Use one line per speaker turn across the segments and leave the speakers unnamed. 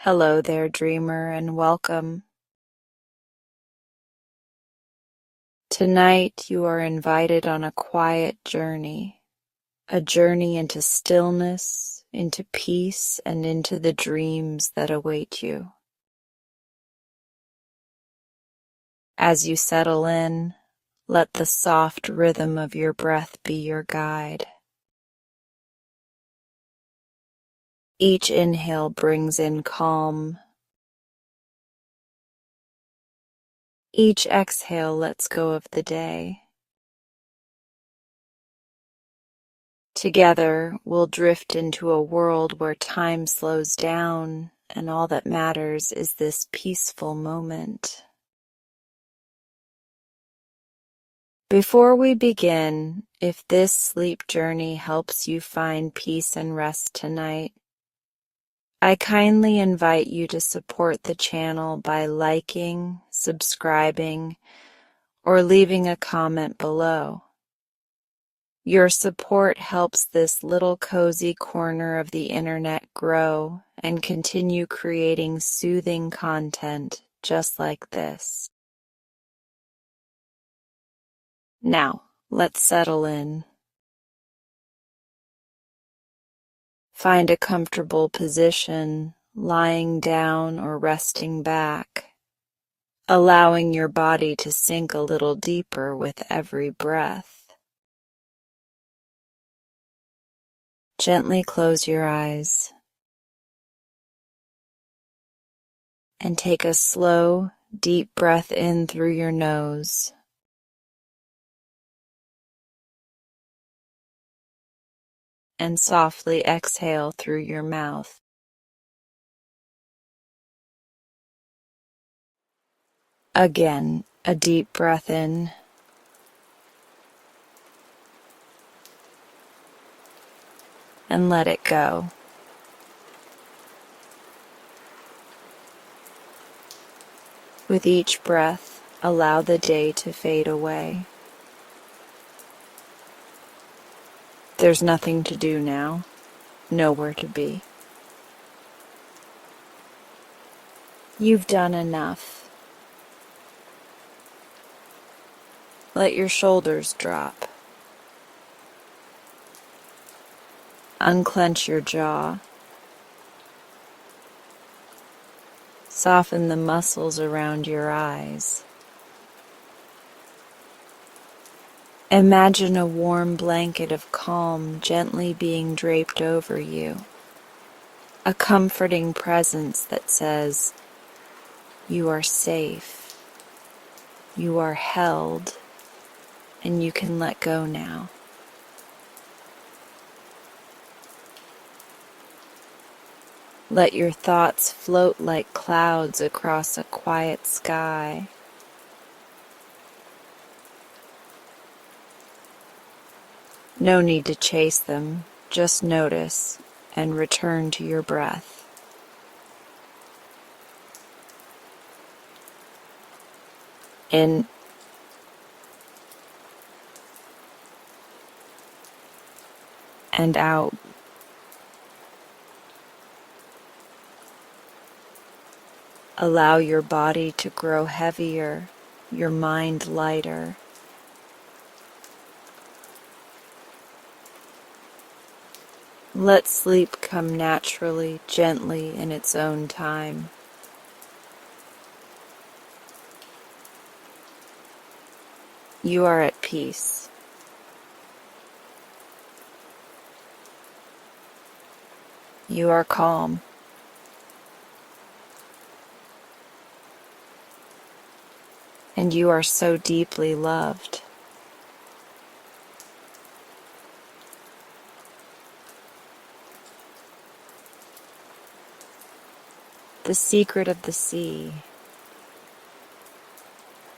Hello there, dreamer, and welcome. Tonight you are invited on a quiet journey, a journey into stillness, into peace, and into the dreams that await you. As you settle in, let the soft rhythm of your breath be your guide. Each inhale brings in calm. Each exhale lets go of the day. Together, we'll drift into a world where time slows down and all that matters is this peaceful moment. Before we begin, if this sleep journey helps you find peace and rest tonight, I kindly invite you to support the channel by liking, subscribing, or leaving a comment below. Your support helps this little cozy corner of the internet grow and continue creating soothing content just like this. Now, let's settle in. Find a comfortable position, lying down or resting back, allowing your body to sink a little deeper with every breath. Gently close your eyes and take a slow, deep breath in through your nose. And softly exhale through your mouth. Again, a deep breath in. And let it go. With each breath, allow the day to fade away. There's nothing to do now, nowhere to be. You've done enough. Let your shoulders drop. Unclench your jaw. Soften the muscles around your eyes. Imagine a warm blanket of calm gently being draped over you. A comforting presence that says, you are safe, you are held, and you can let go now. Let your thoughts float like clouds across a quiet sky. No need to chase them, just notice and return to your breath. In and out. Allow your body to grow heavier, your mind lighter. Let sleep come naturally, gently in its own time. You are at peace. You are calm. And you are so deeply loved. The secret of the sea.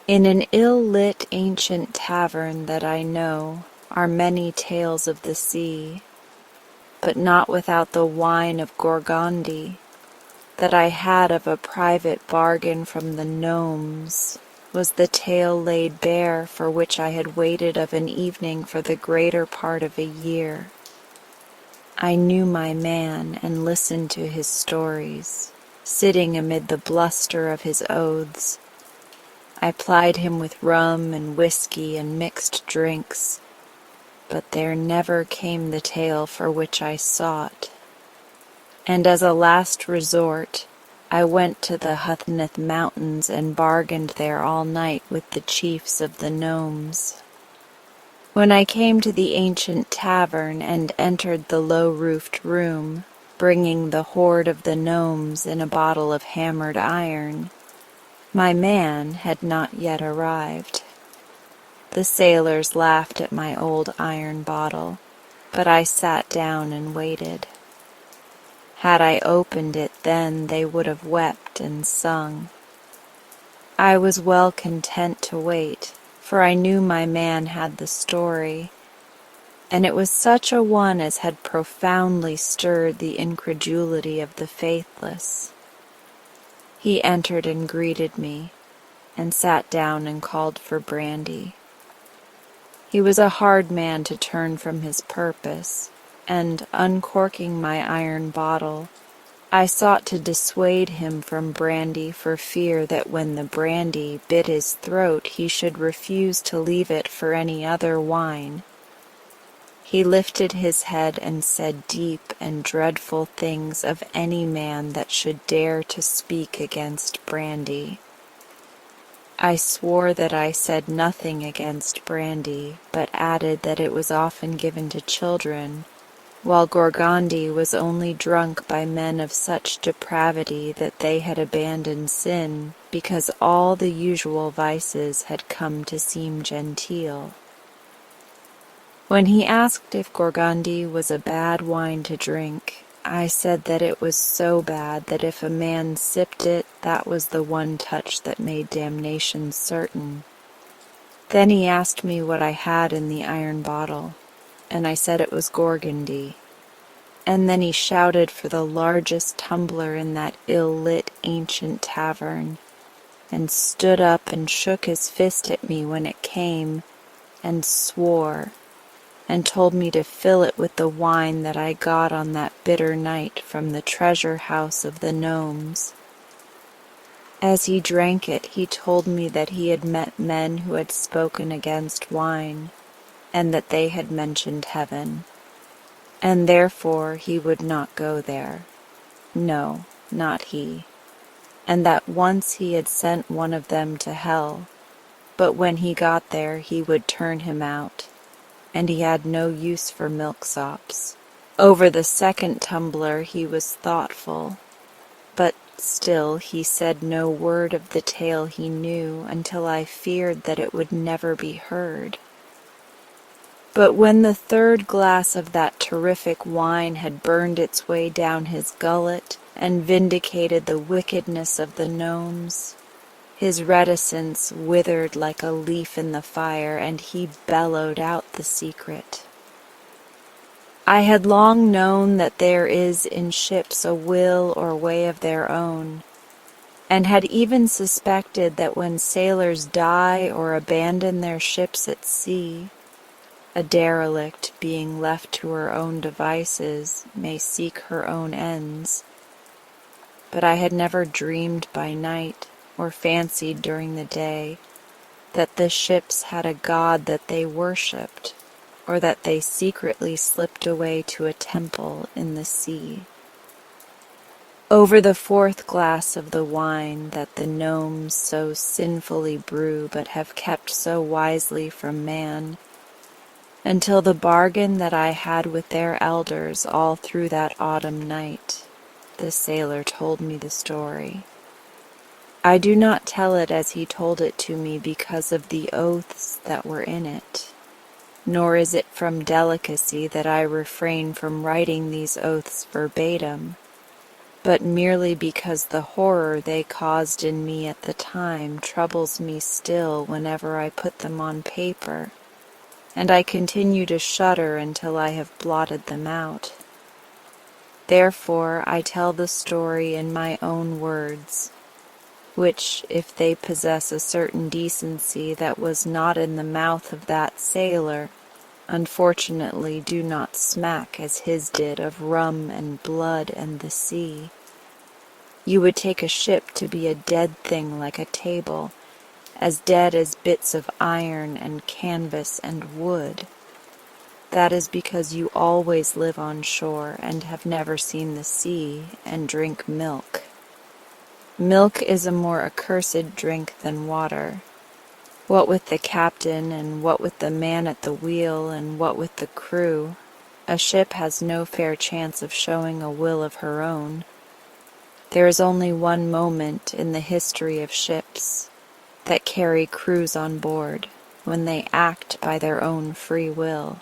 In an ill-lit ancient tavern that I know are many tales of the sea, but not without the wine of Gorgondy that I had of a private bargain from the gnomes was the tale laid bare for which I had waited of an evening for the greater part of a year. I knew my man and listened to his stories. sitting amid the bluster of his oaths. I plied him with rum and whiskey and mixed drinks, but there never came the tale for which I sought. And as a last resort, I went to the Huthnith Mountains and bargained there all night with the chiefs of the gnomes. When I came to the ancient tavern and entered the low-roofed room, bringing the hoard of the gnomes in a bottle of hammered iron, my man had not yet arrived. The sailors laughed at my old iron bottle, but I sat down and waited. Had I opened it then, they would have wept and sung. I was well content to wait, for I knew my man had the story, and it was such a one as had profoundly stirred the incredulity of the faithless. He entered and greeted me, and sat down and called for brandy. He was a hard man to turn from his purpose, and, uncorking my iron bottle, I sought to dissuade him from brandy for fear that when the brandy bit his throat he should refuse to leave it for any other wine. He lifted his head and said deep and dreadful things of any man that should dare to speak against brandy. I swore that I said nothing against brandy, but added that it was often given to children, while Gorgondy was only drunk by men of such depravity that they had abandoned sin, because all the usual vices had come to seem genteel. When he asked if Gorgondy was a bad wine to drink, I said that it was so bad that if a man sipped it, that was the one touch that made damnation certain. Then he asked me what I had in the iron bottle, and I said it was Gorgondy. And then he shouted for the largest tumbler in that ill-lit ancient tavern, and stood up and shook his fist at me when it came, and swore, and told me to fill it with the wine that I got on that bitter night from the treasure house of the gnomes. As he drank it, he told me that he had met men who had spoken against wine, and that they had mentioned heaven, and therefore he would not go there. No, not he. And that once he had sent one of them to hell, but when he got there he would turn him out, and he had no use for milksops. Over the second tumbler he was thoughtful, but still he said no word of the tale he knew until I feared that it would never be heard. But when the third glass of that terrific wine had burned its way down his gullet and vindicated the wickedness of the gnomes, his reticence withered like a leaf in the fire, and he bellowed out the secret. I had long known that there is in ships a will or way of their own, and had even suspected that when sailors die or abandon their ships at sea, a derelict, being left to her own devices, may seek her own ends. But I had never dreamed by night, or fancied during the day, that the ships had a god that they worshipped, or that they secretly slipped away to a temple in the sea. Over the fourth glass of the wine that the gnomes so sinfully brew but have kept so wisely from man, until the bargain that I had with their elders all through that autumn night, the sailor told me the story. I do not tell it as he told it to me because of the oaths that were in it, nor is it from delicacy that I refrain from writing these oaths verbatim, but merely because the horror they caused in me at the time troubles me still whenever I put them on paper, and I continue to shudder until I have blotted them out. Therefore I tell the story in my own words, which, if they possess a certain decency that was not in the mouth of that sailor, unfortunately do not smack as his did of rum and blood and the sea. You would take a ship to be a dead thing like a table, as dead as bits of iron and canvas and wood. That is because you always live on shore and have never seen the sea and drink milk. Milk is a more accursed drink than water. What with the captain and what with the man at the wheel and what with the crew, a ship has no fair chance of showing a will of her own. There is only one moment in the history of ships that carry crews on board when they act by their own free will.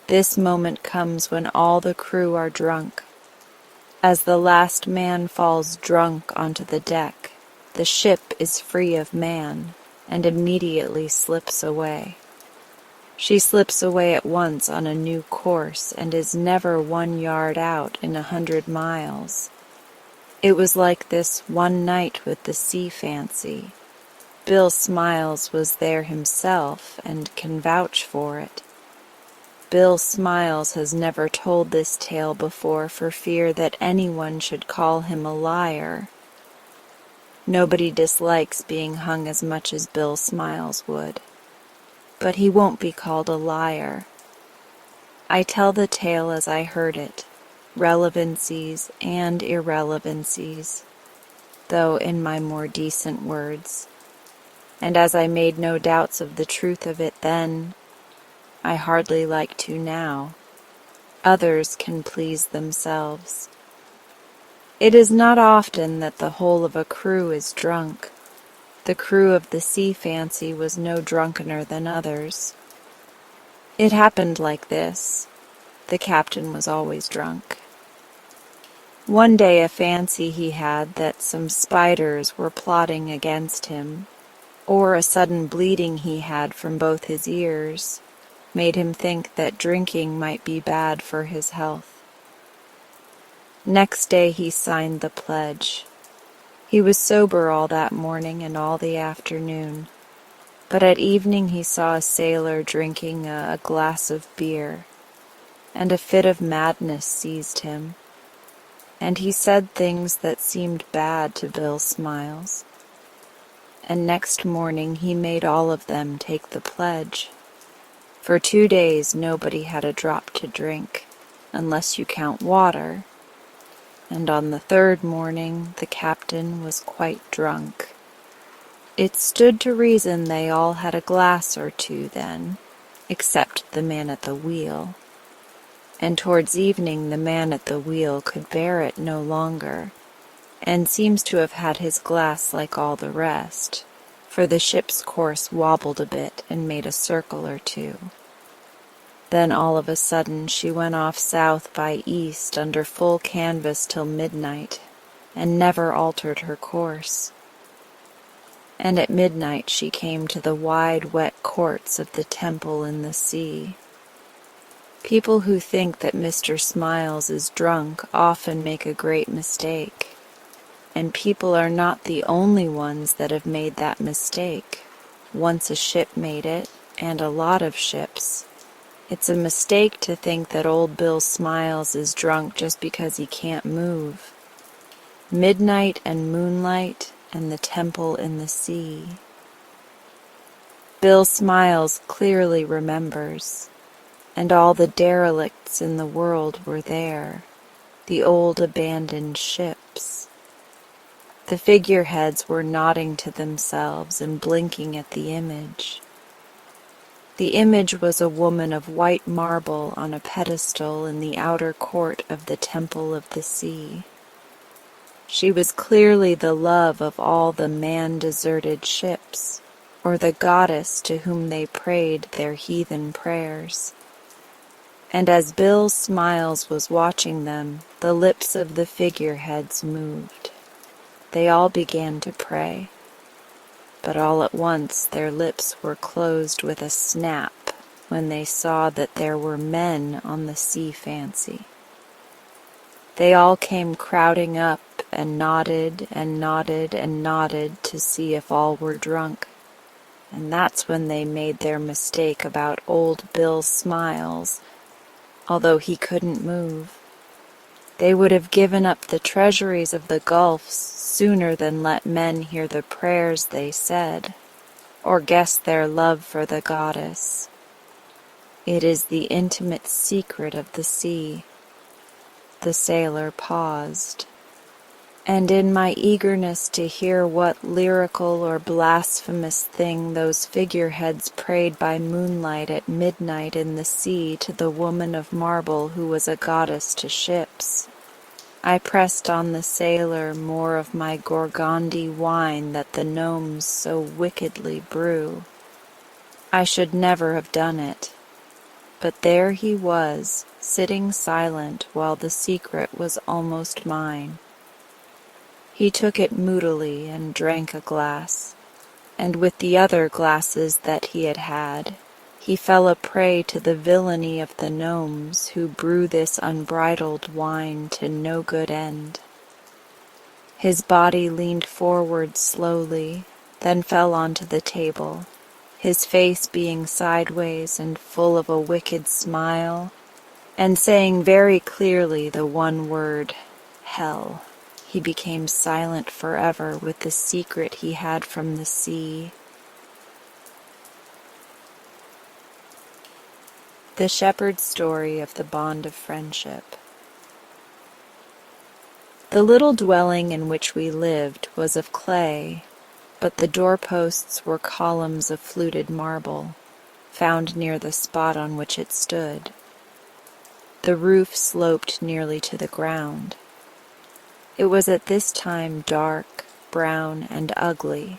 This moment comes when all the crew are drunk. As the last man falls drunk onto the deck, the ship is free of man and immediately slips away. She slips away at once on a new course and is never 1 yard out in 100 miles. It was like this one night with the sea fancy. Bill Smiles was there himself and can vouch for it. Bill Smiles has never told this tale before for fear that anyone should call him a liar. Nobody dislikes being hung as much as Bill Smiles would. But he won't be called a liar. I tell the tale as I heard it, relevancies and irrelevancies, though in my more decent words. And as I made no doubts of the truth of it then, I hardly like to now. Others can please themselves. It is not often that the whole of a crew is drunk. The crew of the Sea Fancy was no drunkener than others. It happened like this. The captain was always drunk. One day a fancy he had that some spiders were plotting against him, or a sudden bleeding he had from both his ears, made him think that drinking might be bad for his health. Next day he signed the pledge. He was sober all that morning and all the afternoon, but at evening he saw a sailor drinking a glass of beer, and a fit of madness seized him, and he said things that seemed bad to Bill Smiles, and next morning he made all of them take the pledge. For 2 days nobody had a drop to drink, unless you count water, and on the 3rd morning the captain was quite drunk. It stood to reason they all had a glass or two then, except the man at the wheel. And towards evening the man at the wheel could bear it no longer, and seems to have had his glass like all the rest, for the ship's course wobbled a bit and made a circle or two. Then all of a sudden she went off south by east under full canvas till midnight, and never altered her course. And at midnight she came to the wide wet courts of the temple in the sea. People who think that Mr. Smiles is drunk often make a great mistake, and people are not the only ones that have made that mistake. Once a ship made it, and a lot of ships. It's a mistake to think that old Bill Smiles is drunk just because he can't move. Midnight and moonlight and the temple in the sea. Bill Smiles clearly remembers, and all the derelicts in the world were there, the old abandoned ships. The figureheads were nodding to themselves and blinking at the image. The image was a woman of white marble on a pedestal in the outer court of the Temple of the Sea. She was clearly the love of all the man-deserted ships, or the goddess to whom they prayed their heathen prayers. And as Bill Smiles was watching them, the lips of the figureheads moved. They all began to pray. But all at once their lips were closed with a snap when they saw that there were men on the Sea Fancy. They all came crowding up and nodded and nodded and nodded to see if all were drunk, and that's when they made their mistake about old Bill Smiles, although he couldn't move. They would have given up the treasuries of the gulfs sooner than let men hear the prayers they said, or guess their love for the goddess. It is the intimate secret of the sea. The sailor paused, and in my eagerness to hear what lyrical or blasphemous thing those figureheads prayed by moonlight at midnight in the sea to the woman of marble who was a goddess to ships, I pressed on the sailor more of my Gorgondy wine that the gnomes so wickedly brew. I should never have done it, but there he was, sitting silent while the secret was almost mine. He took it moodily and drank a glass, and with the other glasses that he had had, he fell a prey to the villainy of the gnomes who brew this unbridled wine to no good end. His body leaned forward slowly, then fell onto the table, his face being sideways and full of a wicked smile, and saying very clearly the one word, hell. He became silent forever with the secret he had from the sea. The shepherd's story of the bond of friendship. The little dwelling in which we lived was of clay, but the doorposts were columns of fluted marble, found near the spot on which it stood. The roof sloped nearly to the ground. It was at this time dark, brown, and ugly,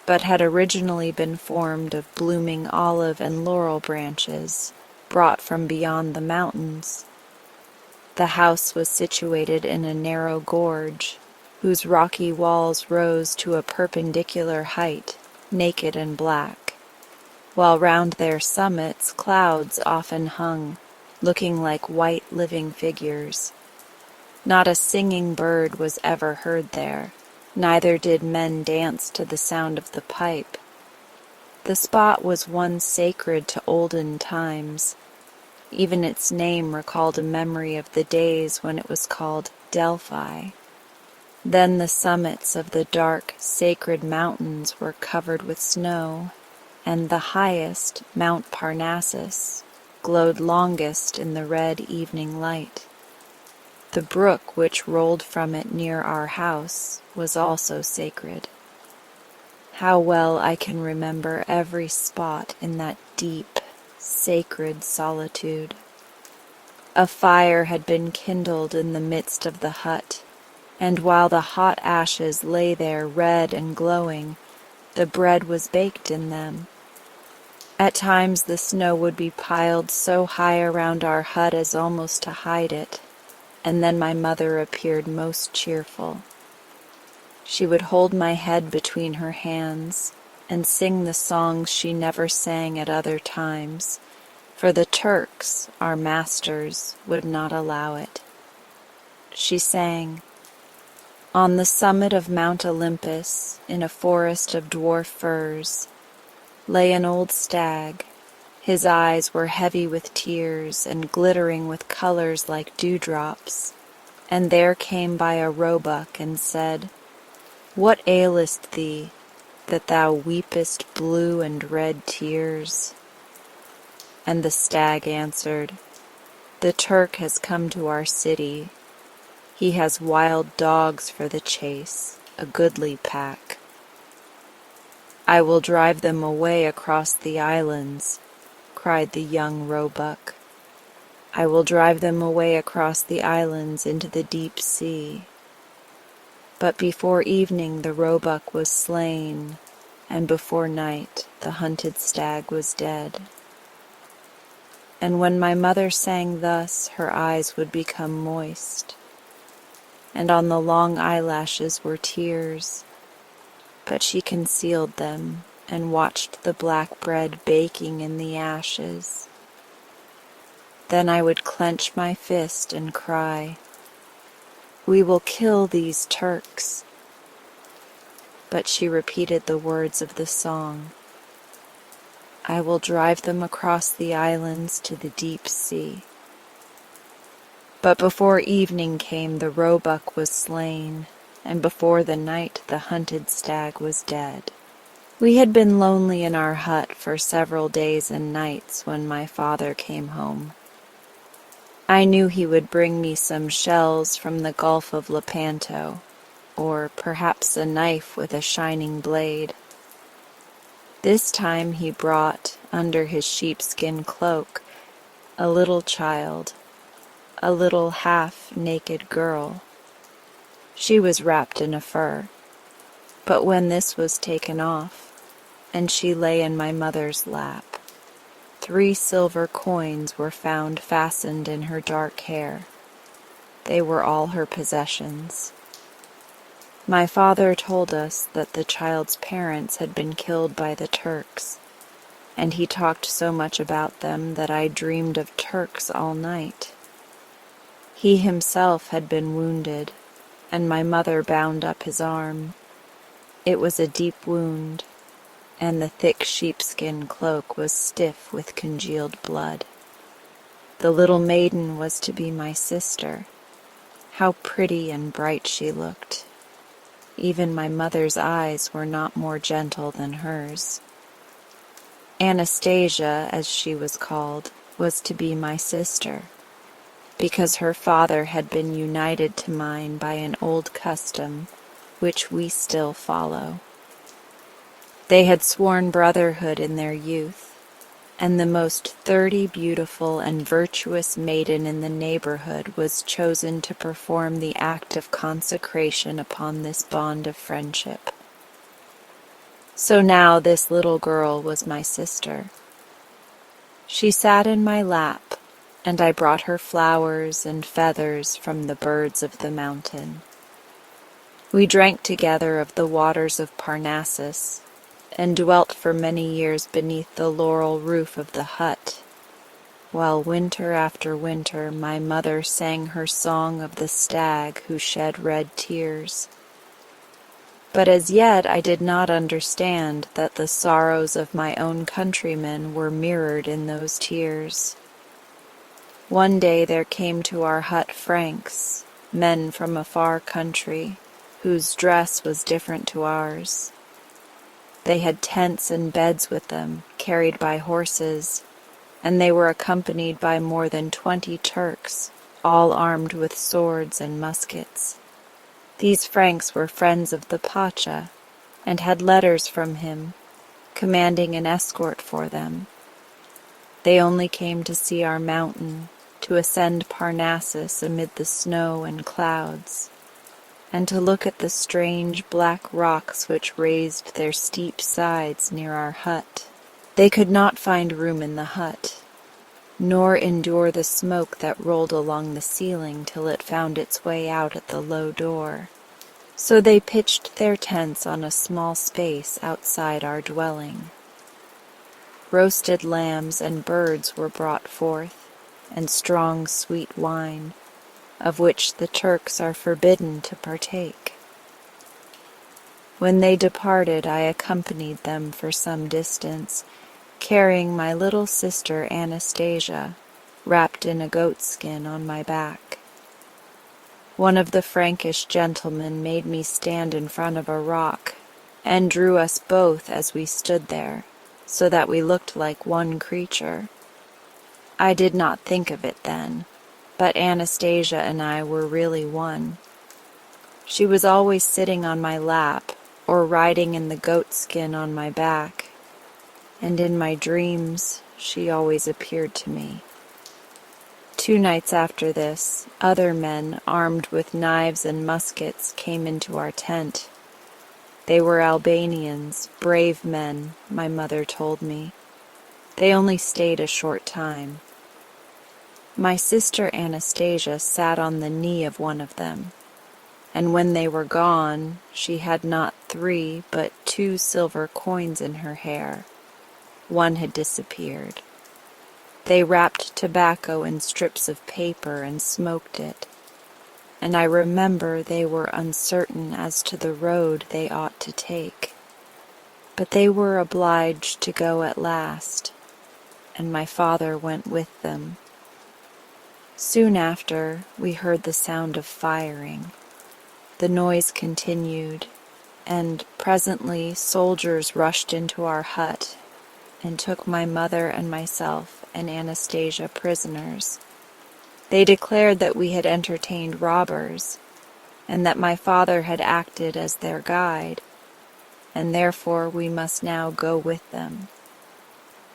but had originally been formed of blooming olive and laurel branches, brought from beyond the mountains. The house was situated in a narrow gorge, whose rocky walls rose to a perpendicular height, naked and black, while round their summits clouds often hung, looking like white living figures. Not a singing bird was ever heard there, neither did men dance to the sound of the pipe. The spot was one sacred to olden times. Even its name recalled a memory of the days when it was called Delphi. Then the summits of the dark, sacred mountains were covered with snow, and the highest, Mount Parnassus, glowed longest in the red evening light. The brook which rolled from it near our house was also sacred. How well I can remember every spot in that deep, sacred solitude. A fire had been kindled in the midst of the hut, and while the hot ashes lay there red and glowing, the bread was baked in them. At times the snow would be piled so high around our hut as almost to hide it, and then my mother appeared most cheerful. She would hold my head between her hands and sing the songs she never sang at other times, for the Turks, our masters, would not allow it. She sang, "On the summit of Mount Olympus, in a forest of dwarf firs, lay an old stag. His eyes were heavy with tears and glittering with colors like dewdrops, and there came by a roebuck and said, 'What ailest thee, that thou weepest blue and red tears?' And the stag answered, 'The Turk has come to our city. He has wild dogs for the chase, a goodly pack. I will drive them away across the islands,' cried the young roebuck. 'I will drive them away across the islands into the deep sea.' But before evening the roebuck was slain, and before night the hunted stag was dead. And when my mother sang thus, her eyes would become moist, and on the long eyelashes were tears, but she concealed them and watched the black bread baking in the ashes. Then I would clench my fist and cry, 'We will kill these Turks.' But she repeated the words of the song, 'I will drive them across the islands to the deep sea.' But before evening came, the roebuck was slain, and before the night the hunted stag was dead. We had been lonely in our hut for several days and nights when my father came home. I knew he would bring me some shells from the Gulf of Lepanto, or perhaps a knife with a shining blade. This time he brought, under his sheepskin cloak, a little child, a little half-naked girl. She was wrapped in a fur, but when this was taken off, and she lay in my mother's lap, 3 silver coins were found fastened in her dark hair. They were all her possessions. My father told us that the child's parents had been killed by the Turks, and he talked so much about them that I dreamed of Turks all night. He himself had been wounded, and my mother bound up his arm. It was a deep wound, and the thick sheepskin cloak was stiff with congealed blood. The little maiden was to be my sister. How pretty and bright she looked. Even my mother's eyes were not more gentle than hers. Anastasia, as she was called, was to be my sister, because her father had been united to mine by an old custom which we still follow. They had sworn brotherhood in their youth, and the most 30 beautiful and virtuous maiden in the neighborhood was chosen to perform the act of consecration upon this bond of friendship. So now this little girl was my sister. She sat in my lap, and I brought her flowers and feathers from the birds of the mountain. We drank together of the waters of Parnassus, and dwelt for many years beneath the laurel roof of the hut, while winter after winter my mother sang her song of the stag who shed red tears. But as yet I did not understand that the sorrows of my own countrymen were mirrored in those tears. One day there came to our hut Franks, men from a far country, whose dress was different to ours. They had tents and beds with them, carried by horses, and they were accompanied by more than 20 Turks, all armed with swords and muskets. These Franks were friends of the Pacha, and had letters from him, commanding an escort for them. They only came to see our mountain, to ascend Parnassus amid the snow and clouds, and to look at the strange black rocks which raised their steep sides near our hut. They could not find room in the hut, nor endure the smoke that rolled along the ceiling till it found its way out at the low door. So they pitched their tents on a small space outside our dwelling. Roasted lambs and birds were brought forth, and strong sweet wine, of which the Turks are forbidden to partake. When they departed, I accompanied them for some distance, carrying my little sister Anastasia, wrapped in a goatskin on my back. One of the Frankish gentlemen made me stand in front of a rock, and drew us both as we stood there, so that we looked like one creature. I did not think of it then, but Anastasia and I were really one. She was always sitting on my lap, or riding in the goatskin on my back, and in my dreams she always appeared to me. 2 nights after this, other men, armed with knives and muskets, came into our tent. They were Albanians, brave men, my mother told me. They only stayed a short time. My sister Anastasia sat on the knee of one of them, and when they were gone, she had not 3 but 2 silver coins in her hair. One had disappeared. They wrapped tobacco in strips of paper and smoked it, and I remember they were uncertain as to the road they ought to take. But they were obliged to go at last, and my father went with them. Soon after, we heard the sound of firing. The noise continued, and presently soldiers rushed into our hut and took my mother and myself and Anastasia prisoners. They declared that we had entertained robbers, and that my father had acted as their guide, and therefore we must now go with them.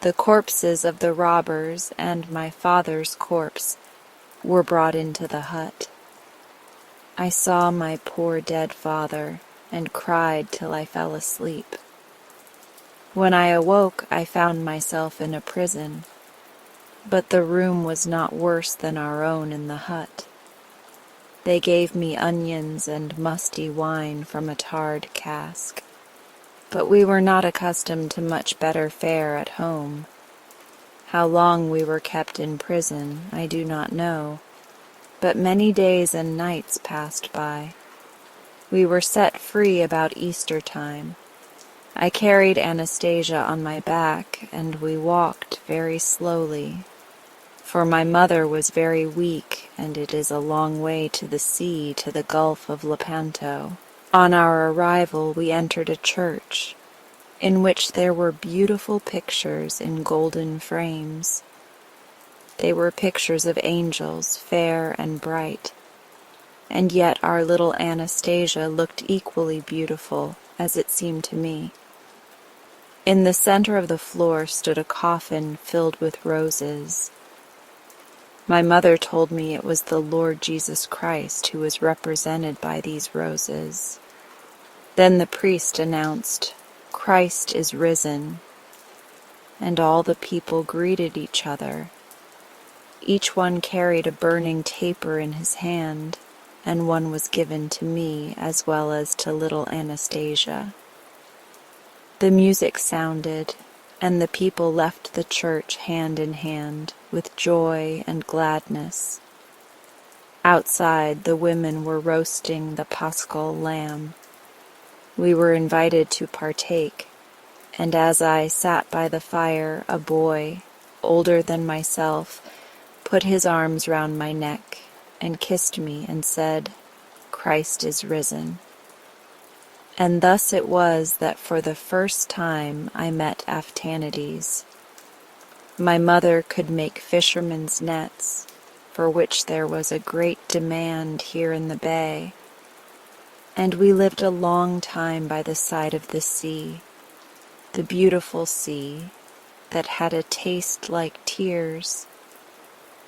The corpses of the robbers and my father's corpse were brought into the hut. I saw my poor dead father and cried till I fell asleep. When I awoke, I found myself in a prison, but the room was not worse than our own in the hut. They gave me onions and musty wine from a tarred cask, but we were not accustomed to much better fare at home. How long we were kept in prison, I do not know, but many days and nights passed by. We were set free about Easter time. I carried Anastasia on my back, and we walked very slowly, for my mother was very weak, and it is a long way to the sea, to the Gulf of Lepanto. On our arrival, we entered a church, in which there were beautiful pictures in golden frames. They were pictures of angels, fair and bright, and yet our little Anastasia looked equally beautiful, as it seemed to me. In the center of the floor stood a coffin filled with roses. My mother told me it was the Lord Jesus Christ who was represented by these roses. Then the priest announced, "Christ is risen," and all the people greeted each other. Each one carried a burning taper in his hand, and one was given to me as well as to little Anastasia. The music sounded, and the people left the church hand in hand, with joy and gladness. Outside, the women were roasting the Paschal lamb. We were invited to partake, and as I sat by the fire, a boy, older than myself, put his arms round my neck and kissed me and said, "Christ is risen." And thus it was that for the first time I met Aphtanides. My mother could make fishermen's nets, for which there was a great demand here in the bay, and we lived a long time by the side of the sea, the beautiful sea that had a taste like tears,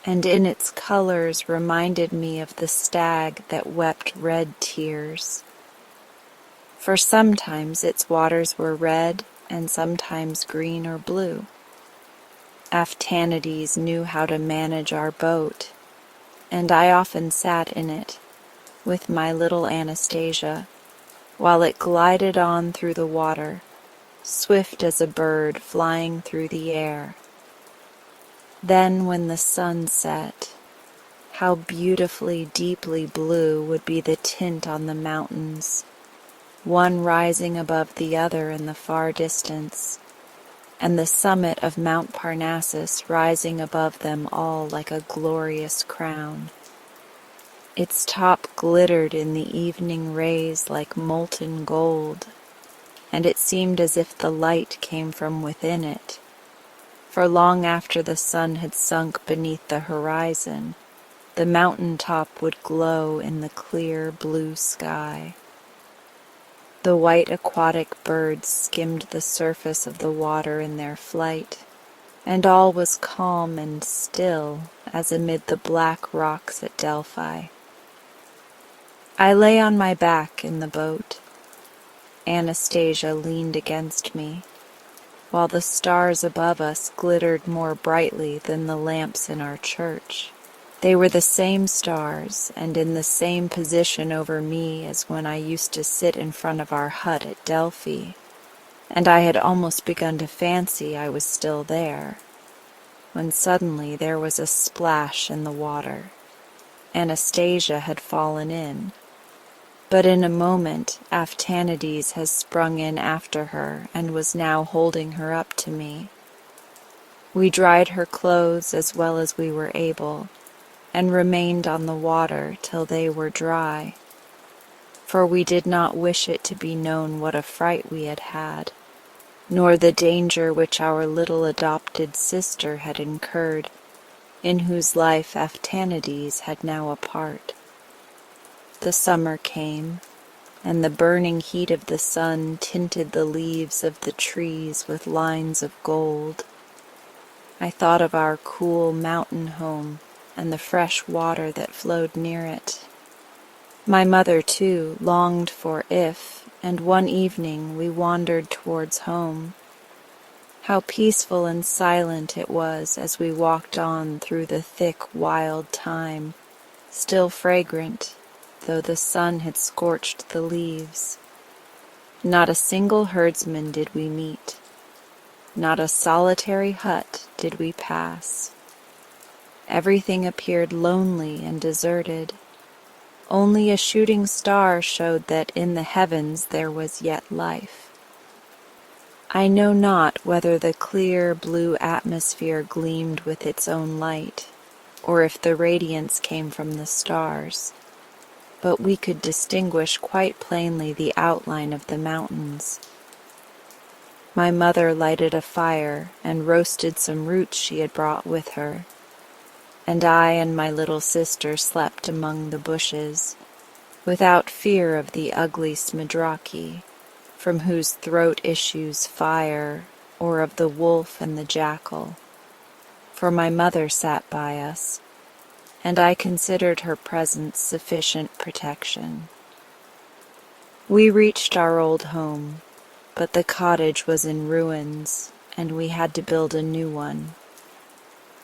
and in its colors reminded me of the stag that wept red tears. For sometimes its waters were red and sometimes green or blue. Aphtanides knew how to manage our boat, and I often sat in it with my little Anastasia, while it glided on through the water, swift as a bird flying through the air. Then when the sun set, how beautifully deeply blue would be the tint on the mountains, one rising above the other in the far distance, and the summit of Mount Parnassus rising above them all like a glorious crown. Its top glittered in the evening rays like molten gold, and it seemed as if the light came from within it, for long after the sun had sunk beneath the horizon, the mountain top would glow in the clear blue sky. The white aquatic birds skimmed the surface of the water in their flight, and all was calm and still as amid the black rocks at Delphi. I lay on my back in the boat. Anastasia leaned against me, while the stars above us glittered more brightly than the lamps in our church. They were the same stars, and in the same position over me as when I used to sit in front of our hut at Delphi, and I had almost begun to fancy I was still there, when suddenly there was a splash in the water. Anastasia had fallen in, but in a moment Aphtanides has sprung in after her and was now holding her up to me. We dried her clothes as well as we were able, and remained on the water till they were dry, for we did not wish it to be known what a fright we had had, nor the danger which our little adopted sister had incurred, in whose life Aphtanides had now a part. The summer came, and the burning heat of the sun tinted the leaves of the trees with lines of gold. I thought of our cool mountain home and the fresh water that flowed near it. My mother, too, longed for if, and one evening we wandered towards home. How peaceful and silent it was as we walked on through the thick, wild thyme, still fragrant, though the sun had scorched the leaves. Not a single herdsman did we meet. Not a solitary hut did we pass. Everything appeared lonely and deserted. Only a shooting star showed that in the heavens there was yet life. I know not whether the clear blue atmosphere gleamed with its own light, or if the radiance came from the stars, but we could distinguish quite plainly the outline of the mountains. My mother lighted a fire and roasted some roots she had brought with her, and I and my little sister slept among the bushes, without fear of the ugly Smidraki, from whose throat issues fire, or of the wolf and the jackal, for my mother sat by us, and I considered her presence sufficient protection. We reached our old home, but the cottage was in ruins, and we had to build a new one.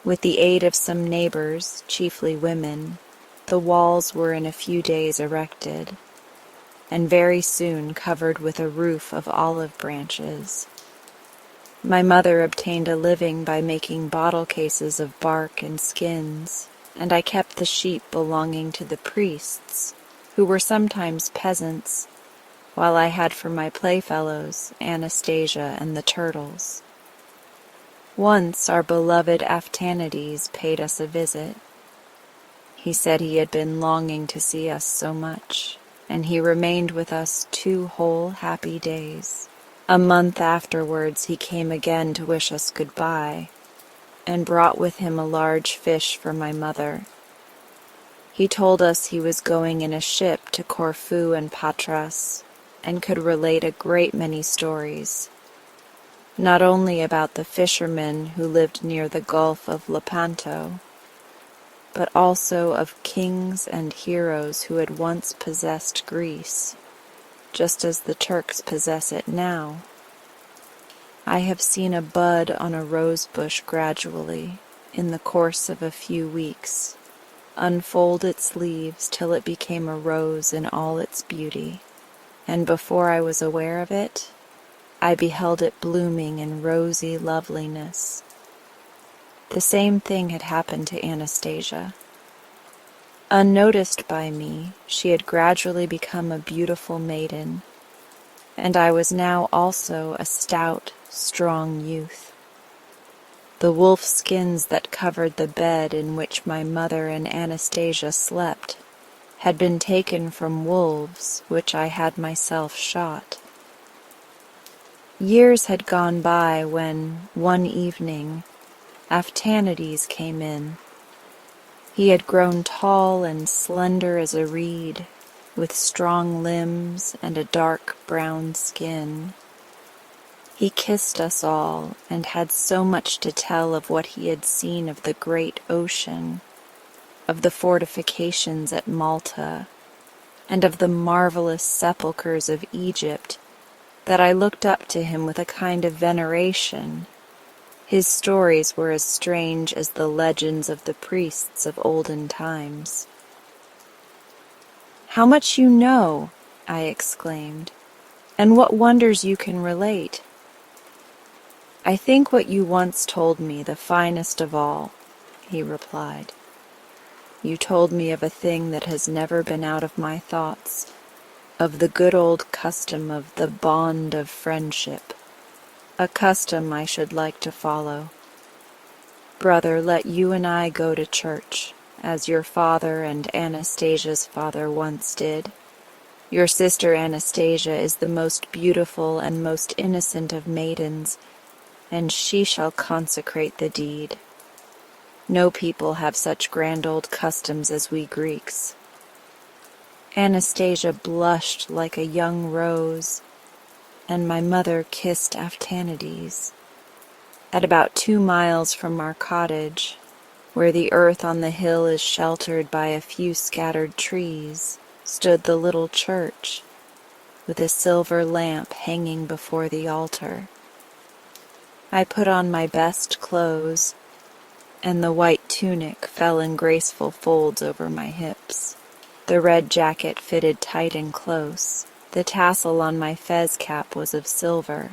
With the aid of some neighbors, chiefly women, the walls were in a few days erected, and very soon covered with a roof of olive branches. My mother obtained a living by making bottle cases of bark and skins, and I kept the sheep belonging to the priests, who were sometimes peasants, while I had for my playfellows Anastasia and the turtles. Once our beloved Aphtanides paid us a visit. He said he had been longing to see us so much, and he remained with us 2 whole happy days. A month afterwards he came again to wish us goodbye, and brought with him a large fish for my mother. He told us he was going in a ship to Corfu and Patras, and could relate a great many stories, not only about the fishermen who lived near the Gulf of Lepanto, but also of kings and heroes who had once possessed Greece, just as the Turks possess it now. I have seen a bud on a rose bush gradually, in the course of a few weeks, unfold its leaves till it became a rose in all its beauty, and before I was aware of it, I beheld it blooming in rosy loveliness. The same thing had happened to Anastasia. Unnoticed by me, she had gradually become a beautiful maiden, and I was now also a stout, strong youth. The wolf skins that covered the bed in which my mother and Anastasia slept had been taken from wolves which I had myself shot. Years had gone by when, one evening, Aphtanides came in. He had grown tall and slender as a reed, with strong limbs and a dark brown skin. He kissed us all and had so much to tell of what he had seen of the great ocean, of the fortifications at Malta, and of the marvelous sepulchres of Egypt, that I looked up to him with a kind of veneration. His stories were as strange as the legends of the priests of olden times. "How much you know!" I exclaimed, "and what wonders you can relate!" "I think what you once told me the finest of all," he replied. "You told me of a thing that has never been out of my thoughts, of the good old custom of the bond of friendship, a custom I should like to follow. Brother, let you and I go to church, as your father and Anastasia's father once did. Your sister Anastasia is the most beautiful and most innocent of maidens, and she shall consecrate the deed. No people have such grand old customs as we Greeks." Anastasia blushed like a young rose, and my mother kissed Aftanides. At about 2 miles from our cottage, where the earth on the hill is sheltered by a few scattered trees, stood the little church, with a silver lamp hanging before the altar. I put on my best clothes, and the white tunic fell in graceful folds over my hips. The red jacket fitted tight and close. The tassel on my fez cap was of silver,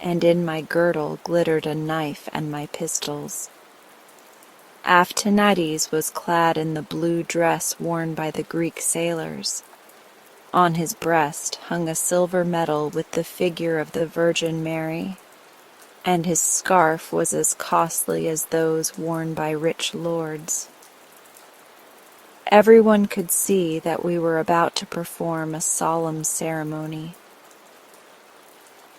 and in my girdle glittered a knife and my pistols. Aftanides was clad in the blue dress worn by the Greek sailors. On his breast hung a silver medal with the figure of the Virgin Mary, and his scarf was as costly as those worn by rich lords. Everyone could see that we were about to perform a solemn ceremony.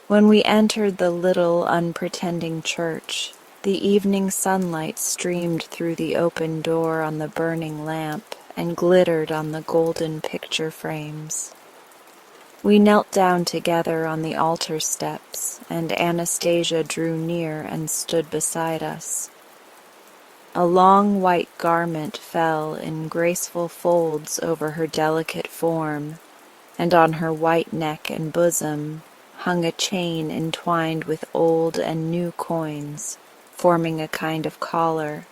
When we entered the little, unpretending church, the evening sunlight streamed through the open door on the burning lamp and glittered on the golden picture frames. We knelt down together on the altar steps, and Anastasia drew near and stood beside us. A long white garment fell in graceful folds over her delicate form, and on her white neck and bosom hung a chain entwined with old and new coins, forming a kind of collar.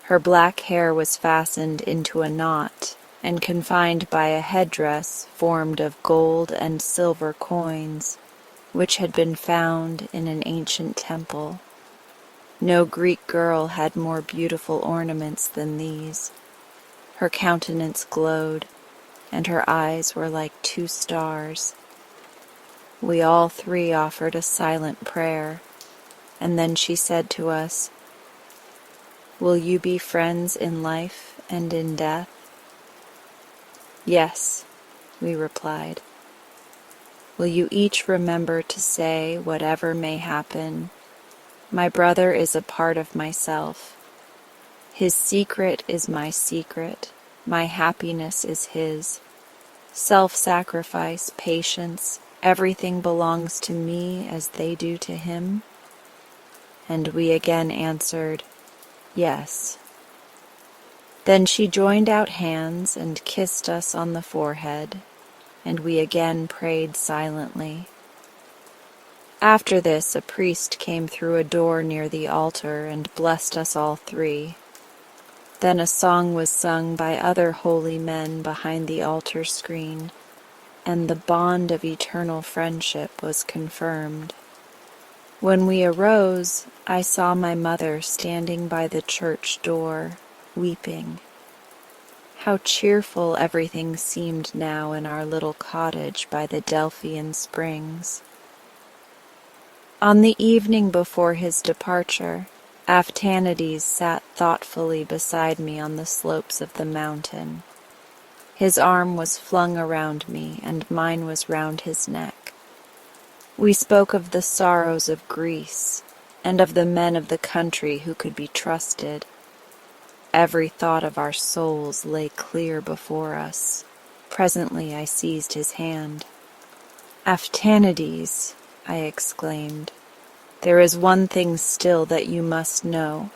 Her black hair was fastened into a knot and confined by a headdress formed of gold and silver coins, which had been found in an ancient temple. No Greek girl had more beautiful ornaments than these. Her countenance glowed, and her eyes were like 2 stars. We all 3 offered a silent prayer, and then she said to us, "Will you be friends in life and in death?" "Yes," we replied. "Will you each remember to say, whatever may happen, 'My brother is a part of myself. His secret is my secret. My happiness is his. Self-sacrifice, patience, everything belongs to me as they do to him?'" And we again answered, "Yes." Then she joined out hands and kissed us on the forehead, and we again prayed silently. After this, a priest came through a door near the altar and blessed us all 3. Then a song was sung by other holy men behind the altar screen, and the bond of eternal friendship was confirmed. When we arose, I saw my mother standing by the church door, weeping. How cheerful everything seemed now in our little cottage by the Delphian springs. On the evening before his departure, Aftanides sat thoughtfully beside me on the slopes of the mountain. His arm was flung around me, and mine was round his neck. We spoke of the sorrows of Greece, and of the men of the country who could be trusted. Every thought of our souls lay clear before us. Presently I seized his hand. "Aftanides," I exclaimed, "there is one thing still that you must know,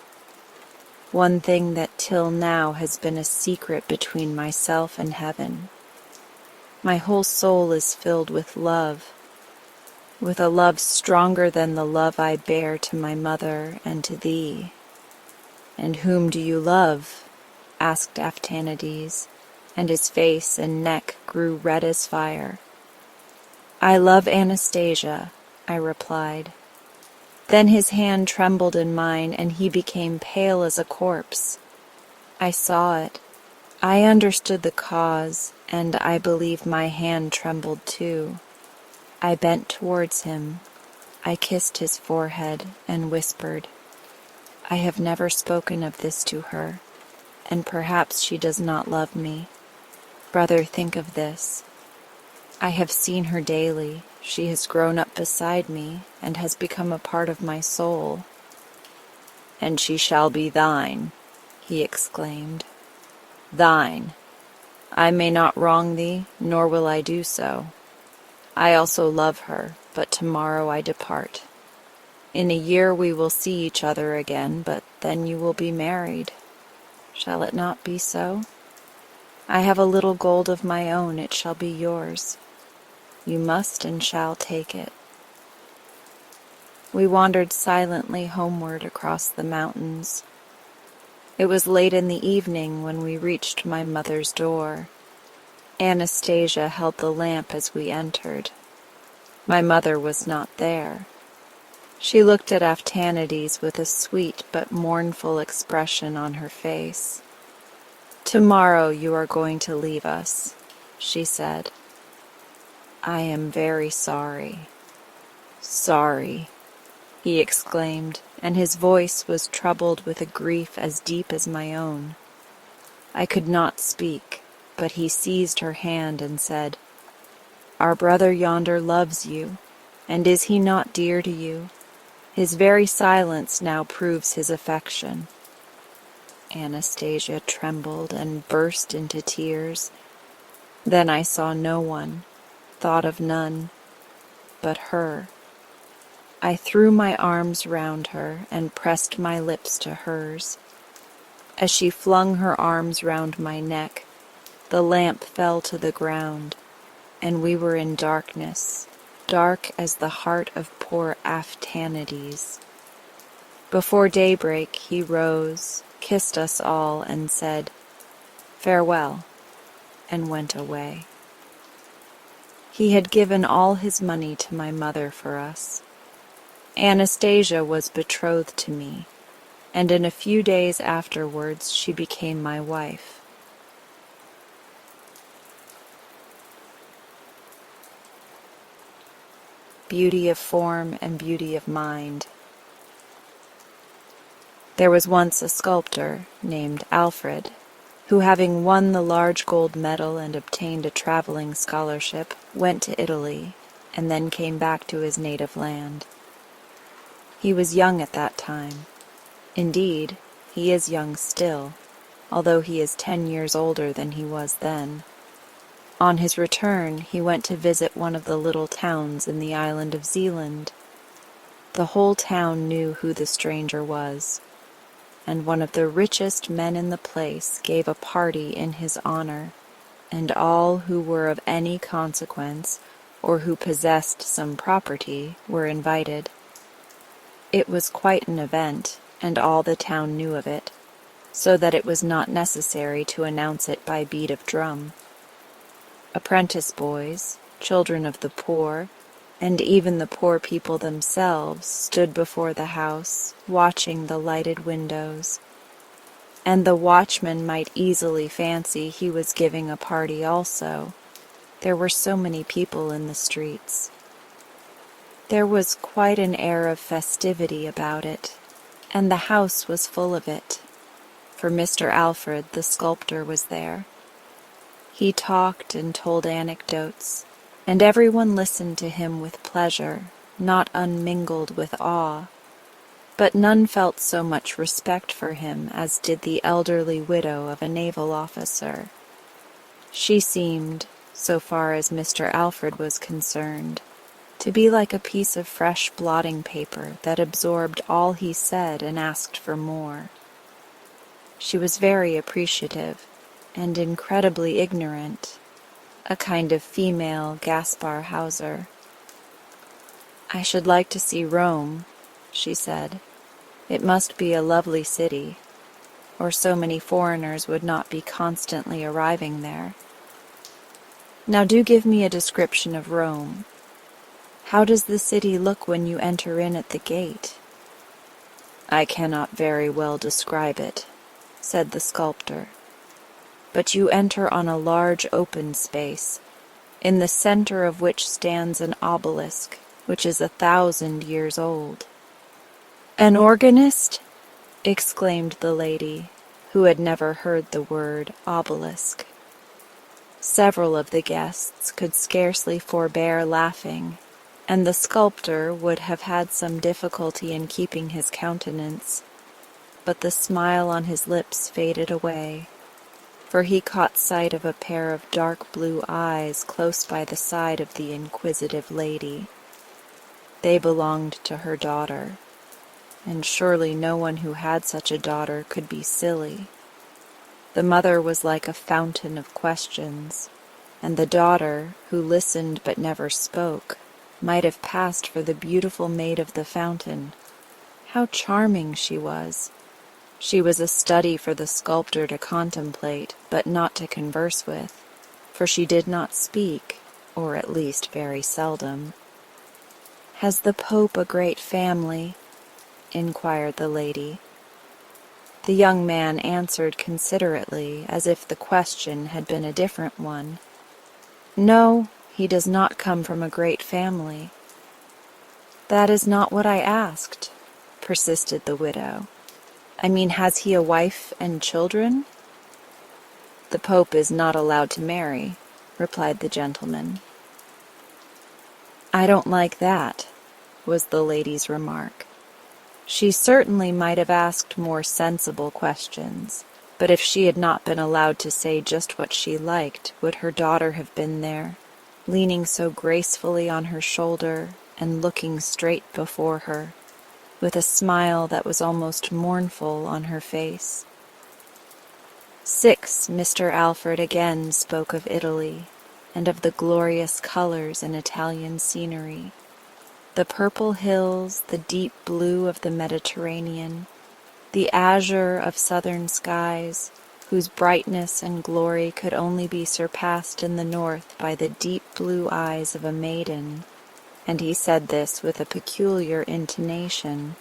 one thing that till now has been a secret between myself and heaven. My whole soul is filled with a love stronger than the love I bear to my mother and to thee." "And whom do you love?" asked Aftanides, and his face and neck grew red as fire. "I love Anastasia," I replied. Then his hand trembled in mine, and he became pale as a corpse. I saw it. I understood the cause, and I believe my hand trembled too. I bent towards him. I kissed his forehead and whispered, "I have never spoken of this to her. and perhaps she does not love me. Brother, think of this. I have seen her daily. She has grown up beside me and has become a part of my soul. And she shall be thine, he exclaimed. Thine. I may not wrong thee, nor will I do so. I also love her, but tomorrow I depart. In a year we will see each other again, but then you will be married. Shall it not be so? I have a little gold of my own, it shall be yours. You must and shall take it. We wandered silently homeward across the mountains. It was late in the evening when we reached my mother's door. Anastasia held the lamp as we entered. My mother was not there. She looked at Aftanides with a sweet but mournful expression on her face. Tomorrow you are going to leave us, she said. I am very sorry. Sorry, he exclaimed, and his voice was troubled with a grief as deep as my own. I could not speak, but he seized her hand and said, Our brother yonder loves you, and is he not dear to you? His very silence now proves his affection. Anastasia trembled and burst into tears. Then I saw no one, thought of none, but her. I threw my arms round her and pressed my lips to hers. As she flung her arms round my neck, the lamp fell to the ground, and we were in darkness, dark as the heart of poor Aftanides. Before daybreak he rose, kissed us all, and said, Farewell, and went away. He had given all his money to my mother for us. Anastasia was betrothed to me, and in a few days afterwards she became my wife. Beauty of form and beauty of mind. There was once a sculptor named Alfred, who, having won the large gold medal and obtained a traveling scholarship, went to Italy and then came back to his native land. He was young at that time. Indeed, he is young still, although he is 10 years older than he was then. On his return, he went to visit one of the little towns in the island of Zealand. The whole town knew who the stranger was, and one of the richest men in the place gave a party in his honor, and all who were of any consequence or who possessed some property were invited. It was quite an event, and all the town knew of it, so that it was not necessary to announce it by beat of drum. Apprentice boys, children of the poor, and even the poor people themselves stood before the house, watching the lighted windows. And the watchman might easily fancy he was giving a party also. There were so many people in the streets. There was quite an air of festivity about it, and the house was full of it, for Mr. Alfred the sculptor was there. He talked and told anecdotes, and everyone listened to him with pleasure, not unmingled with awe. But none felt so much respect for him as did the elderly widow of a naval officer. She seemed, so far as Mr. Alfred was concerned, to be like a piece of fresh blotting paper that absorbed all he said and asked for more. She was very appreciative and incredibly ignorant, a kind of female Gaspar Hauser. I should like to see Rome, she said. It must be a lovely city, or so many foreigners would not be constantly arriving there. Now do give me a description of Rome. How does the city look when you enter in at the gate? I cannot very well describe it, said the sculptor. But you enter on a large open space, in the center of which stands an obelisk, which is 1,000 years old. An organist? Exclaimed the lady, who had never heard the word obelisk. Several of the guests could scarcely forbear laughing, and the sculptor would have had some difficulty in keeping his countenance, but the smile on his lips faded away, for he caught sight of a pair of dark blue eyes close by the side of the inquisitive lady. They belonged to her daughter, and surely no one who had such a daughter could be silly. The mother was like a fountain of questions, and the daughter, who listened but never spoke, might have passed for the beautiful maid of the fountain. How charming she was! She was a study for the sculptor to contemplate, but not to converse with, for she did not speak, or at least very seldom. "Has the Pope a great family?" inquired the lady. The young man answered considerately, as if the question had been a different one. "No, he does not come from a great family." "That is not what I asked," persisted the widow. "I mean, has he a wife and children?" "The Pope is not allowed to marry," replied the gentleman. "I don't like that," was the lady's remark. She certainly might have asked more sensible questions, but if she had not been allowed to say just what she liked, would her daughter have been there, leaning so gracefully on her shoulder and looking straight before her, with a smile that was almost mournful on her face? Mr. Alfred again spoke of Italy, and of the glorious colors in Italian scenery. The purple hills, the deep blue of the Mediterranean, the azure of southern skies, whose brightness and glory could only be surpassed in the north by the deep blue eyes of a maiden, and he said this with a peculiar intonation,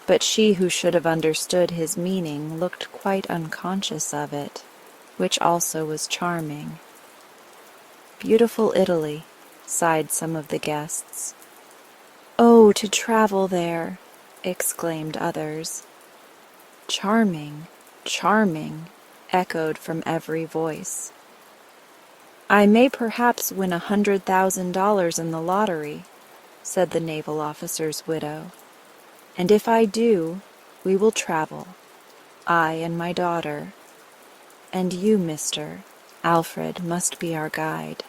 but she who should have understood his meaning looked quite unconscious of it, which also was charming. "Beautiful Italy," sighed some of the guests. "Oh, to travel there!" exclaimed others. "Charming, charming," echoed from every voice. "I may perhaps win $100,000 in the lottery," said the naval officer's widow, "and if I do, we will travel, I and my daughter, and you, Mr. Alfred, must be our guide.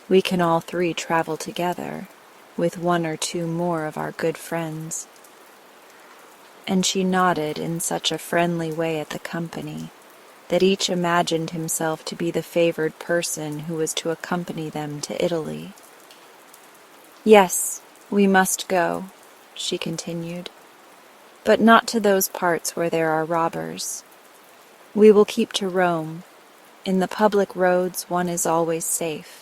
We can all three travel together, with one or two more of our good friends." And she nodded in such a friendly way at the company that each imagined himself to be the favored person who was to accompany them to Italy. "Yes, we must go," she continued, "but not to those parts where there are robbers. We will keep to Rome. In the public roads one is always safe."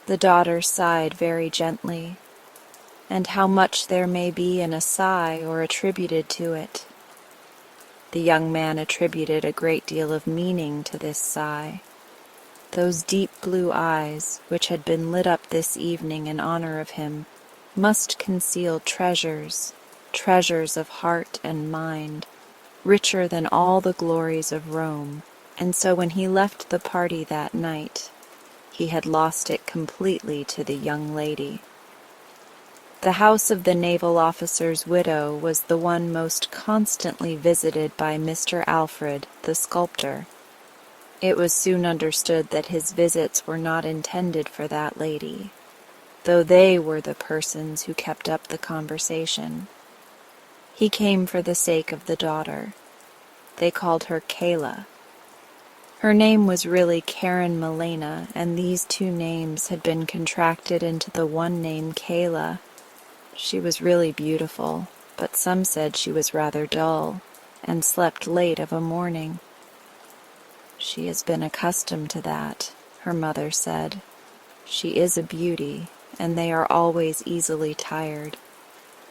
The daughter sighed very gently, and how much there may be in a sigh or attributed to it. The young man attributed a great deal of meaning to this sigh. Those deep blue eyes, which had been lit up this evening in honor of him, must conceal treasures, treasures of heart and mind, richer than all the glories of Rome, and so when he left the party that night, he had lost it completely to the young lady. The house of the naval officer's widow was the one most constantly visited by Mr. Alfred, the sculptor. It was soon understood that his visits were not intended for that lady, though they were the persons who kept up the conversation. He came for the sake of the daughter. They called her Kayla. Her name was really Karen Milena, and these two names had been contracted into the one name Kayla. She was really beautiful, but some said she was rather dull, and slept late of a morning. "She has been accustomed to that," her mother said. "She is a beauty, and they are always easily tired.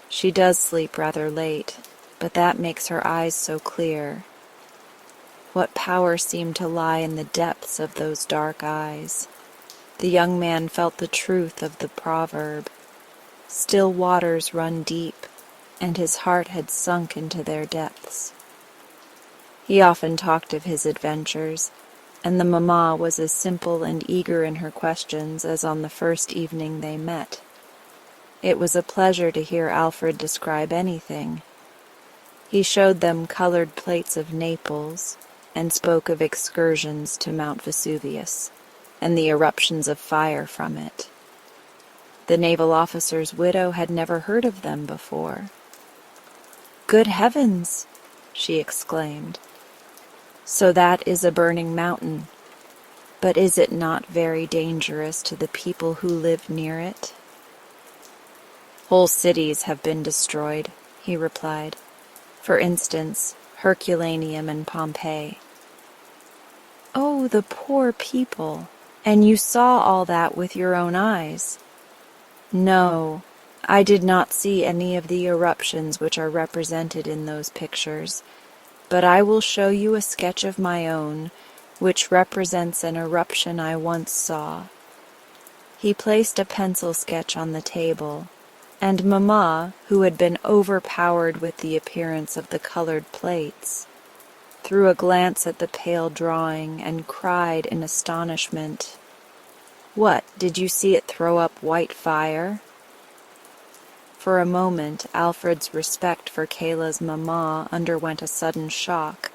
She does sleep rather late, but that makes her eyes so clear. What power seemed to lie in the depths of those dark eyes!" The young man felt the truth of the proverb, "Still waters run deep," and his heart had sunk into their depths. He often talked of his adventures, and the mamma was as simple and eager in her questions as on the first evening they met. It was a pleasure to hear Alfred describe anything. He showed them colored plates of Naples, and spoke of excursions to Mount Vesuvius, and the eruptions of fire from it. The naval officer's widow had never heard of them before. "Good heavens!" she exclaimed. "So that is a burning mountain. But is it not very dangerous to the people who live near it?" "Whole cities have been destroyed," he replied. "For instance, Herculaneum and Pompeii." "Oh, the poor people! And you saw all that with your own eyes?" "No, I did not see any of the eruptions which are represented in those pictures, but I will show you a sketch of my own, which represents an eruption I once saw." He placed a pencil sketch on the table, and Mamma, who had been overpowered with the appearance of the colored plates, threw a glance at the pale drawing and cried in astonishment, "What, did you see it throw up white fire?" For a moment Alfred's respect for Kayla's mamma underwent a sudden shock,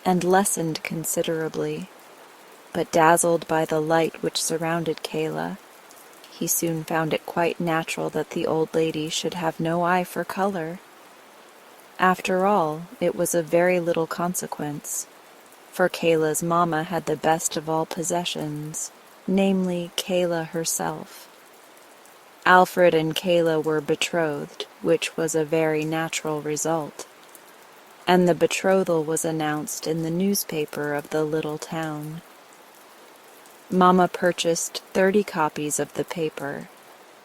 and lessened considerably, but dazzled by the light which surrounded Kayla, he soon found it quite natural that the old lady should have no eye for color. After all, it was of very little consequence, for Kayla's mamma had the best of all possessions, namely Kayla herself. Alfred and Kayla were betrothed, which was a very natural result, and the betrothal was announced in the newspaper of the little town. Mamma purchased 30 copies of the paper,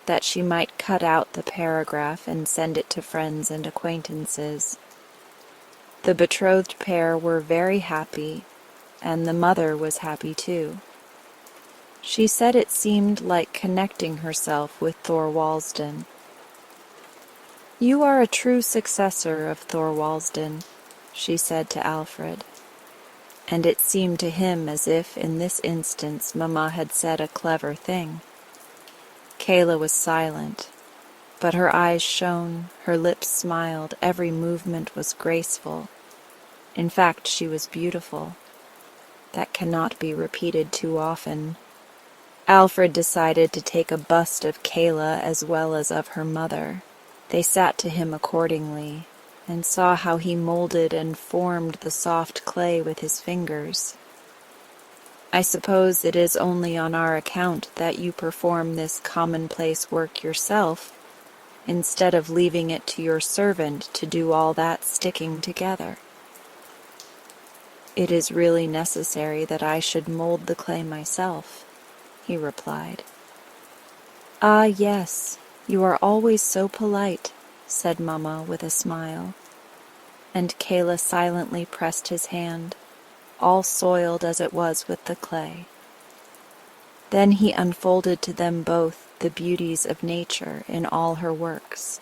that she might cut out the paragraph and send it to friends and acquaintances. The betrothed pair were very happy, and the mother was happy too. She said it seemed like connecting herself with Thorwaldsen. "You are a true successor of Thorwaldsen," she said to Alfred, and it seemed to him as if in this instance Mamma had said a clever thing. Kayla was silent, but her eyes shone, her lips smiled, every movement was graceful. In fact, she was beautiful. That cannot be repeated too often. Alfred decided to take a bust of Kayla as well as of her mother. They sat to him accordingly, and saw how he molded and formed the soft clay with his fingers. "I suppose it is only on our account that you perform this commonplace work yourself, instead of leaving it to your servant to do all that sticking together." "It is really necessary that I should mold the clay myself," he replied. "Ah, yes, you are always so polite," said Mamma with a smile, and Kayla silently pressed his hand, all soiled as it was with the clay. Then he unfolded to them both the beauties of nature in all her works.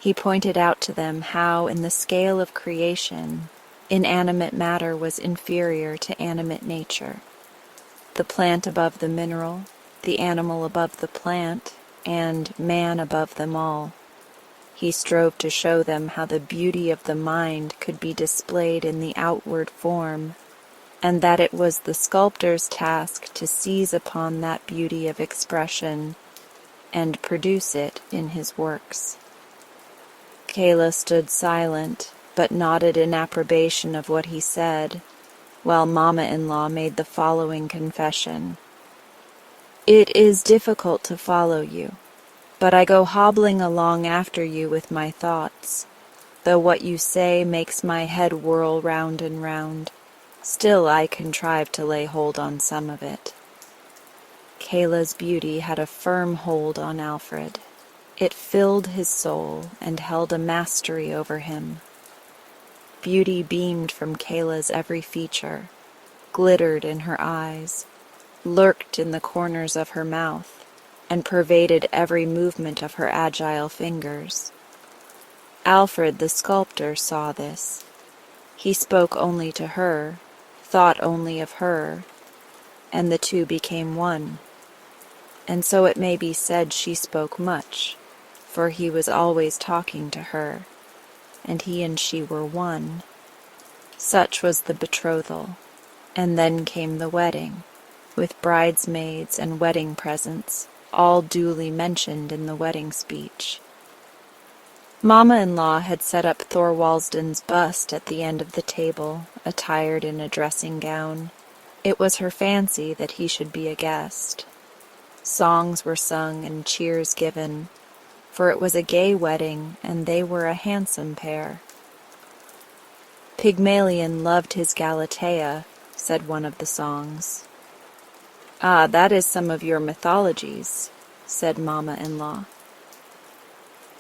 He pointed out to them how, in the scale of creation, inanimate matter was inferior to animate nature, the plant above the mineral, the animal above the plant, and man above them all. He strove to show them how the beauty of the mind could be displayed in the outward form, and that it was the sculptor's task to seize upon that beauty of expression and produce it in his works. Kayla stood silent, but nodded in approbation of what he said, while Mamma-in-law made the following confession. "It is difficult to follow you, but I go hobbling along after you with my thoughts, though what you say makes my head whirl round and round. Still I contrive to lay hold on some of it." Kayla's beauty had a firm hold on Alfred. It filled his soul and held a mastery over him. Beauty beamed from Kayla's every feature, glittered in her eyes, lurked in the corners of her mouth, and pervaded every movement of her agile fingers. Alfred the sculptor saw this. He spoke only to her, thought only of her, and the two became one. And so it may be said she spoke much, for he was always talking to her, and he and she were one. Such was the betrothal, and then came the wedding, with bridesmaids and wedding presents, all duly mentioned in the wedding speech. Mamma-in-law had set up Thorwaldsen's bust at the end of the table, attired in a dressing gown. It was her fancy that he should be a guest. Songs were sung and cheers given, for it was a gay wedding, and they were a handsome pair. Pygmalion loved his Galatea, said one of the songs. Ah, that is some of your mythologies, said Mamma-in-law.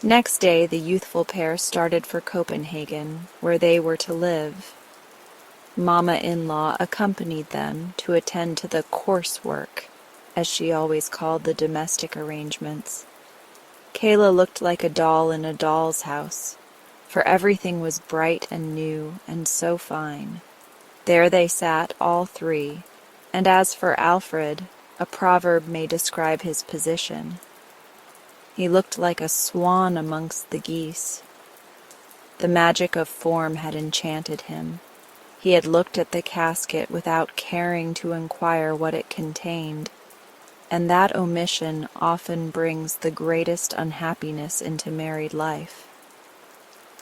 Next day the youthful pair started for Copenhagen, where they were to live. Mamma-in-law accompanied them to attend to the coarse work, as she always called the domestic arrangements. Kayla looked like a doll in a doll's house, for everything was bright and new and so fine. There they sat, all three, and as for Alfred, a proverb may describe his position. He looked like a swan amongst the geese. The magic of form had enchanted him. He had looked at the casket without caring to inquire what it contained, and that omission often brings the greatest unhappiness into married life.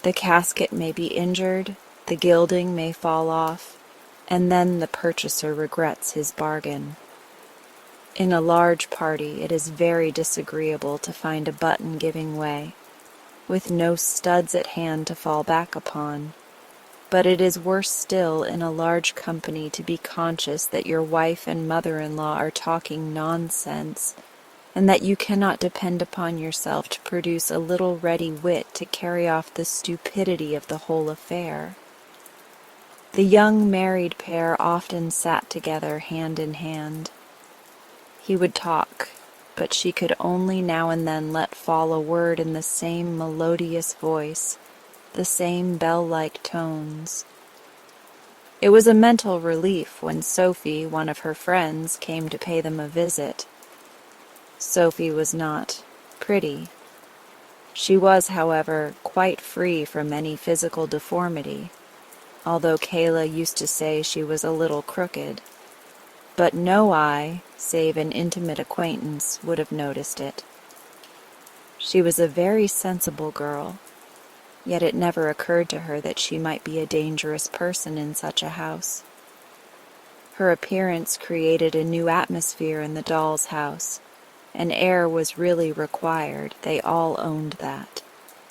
The casket may be injured, the gilding may fall off, and then the purchaser regrets his bargain. In a large party, it is very disagreeable to find a button giving way, with no studs at hand to fall back upon. But it is worse still in a large company to be conscious that your wife and mother-in-law are talking nonsense, and that you cannot depend upon yourself to produce a little ready wit to carry off the stupidity of the whole affair. The young married pair often sat together hand in hand. He would talk, but she could only now and then let fall a word in the same melodious voice, the same bell-like tones. It was a mental relief when Sophie, one of her friends, came to pay them a visit. Sophie was not pretty. She was, however, quite free from any physical deformity, although Kayla used to say she was a little crooked. But no eye, save an intimate acquaintance, would have noticed it. She was a very sensible girl, yet it never occurred to her that she might be a dangerous person in such a house. Her appearance created a new atmosphere in the doll's house, and air was really required. They all owned that.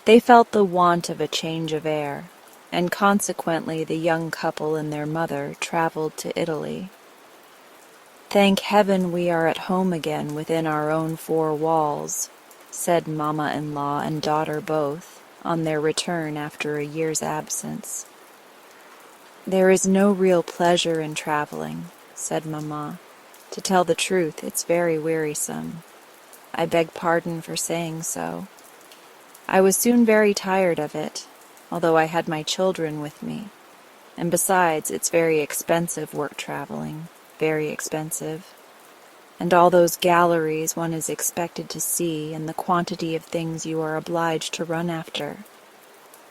They felt the want of a change of air, and consequently the young couple and their mother traveled to Italy. "Thank heaven we are at home again within our own four walls," said Mamma-in-law and daughter both, on their return after a year's absence. "There is no real pleasure in traveling," said Mamma. "To tell the truth, it's very wearisome. I beg pardon for saying so. I was soon very tired of it, although I had my children with me. And besides, it's very expensive work traveling. Very expensive, and all those galleries one is expected to see, and the quantity of things you are obliged to run after.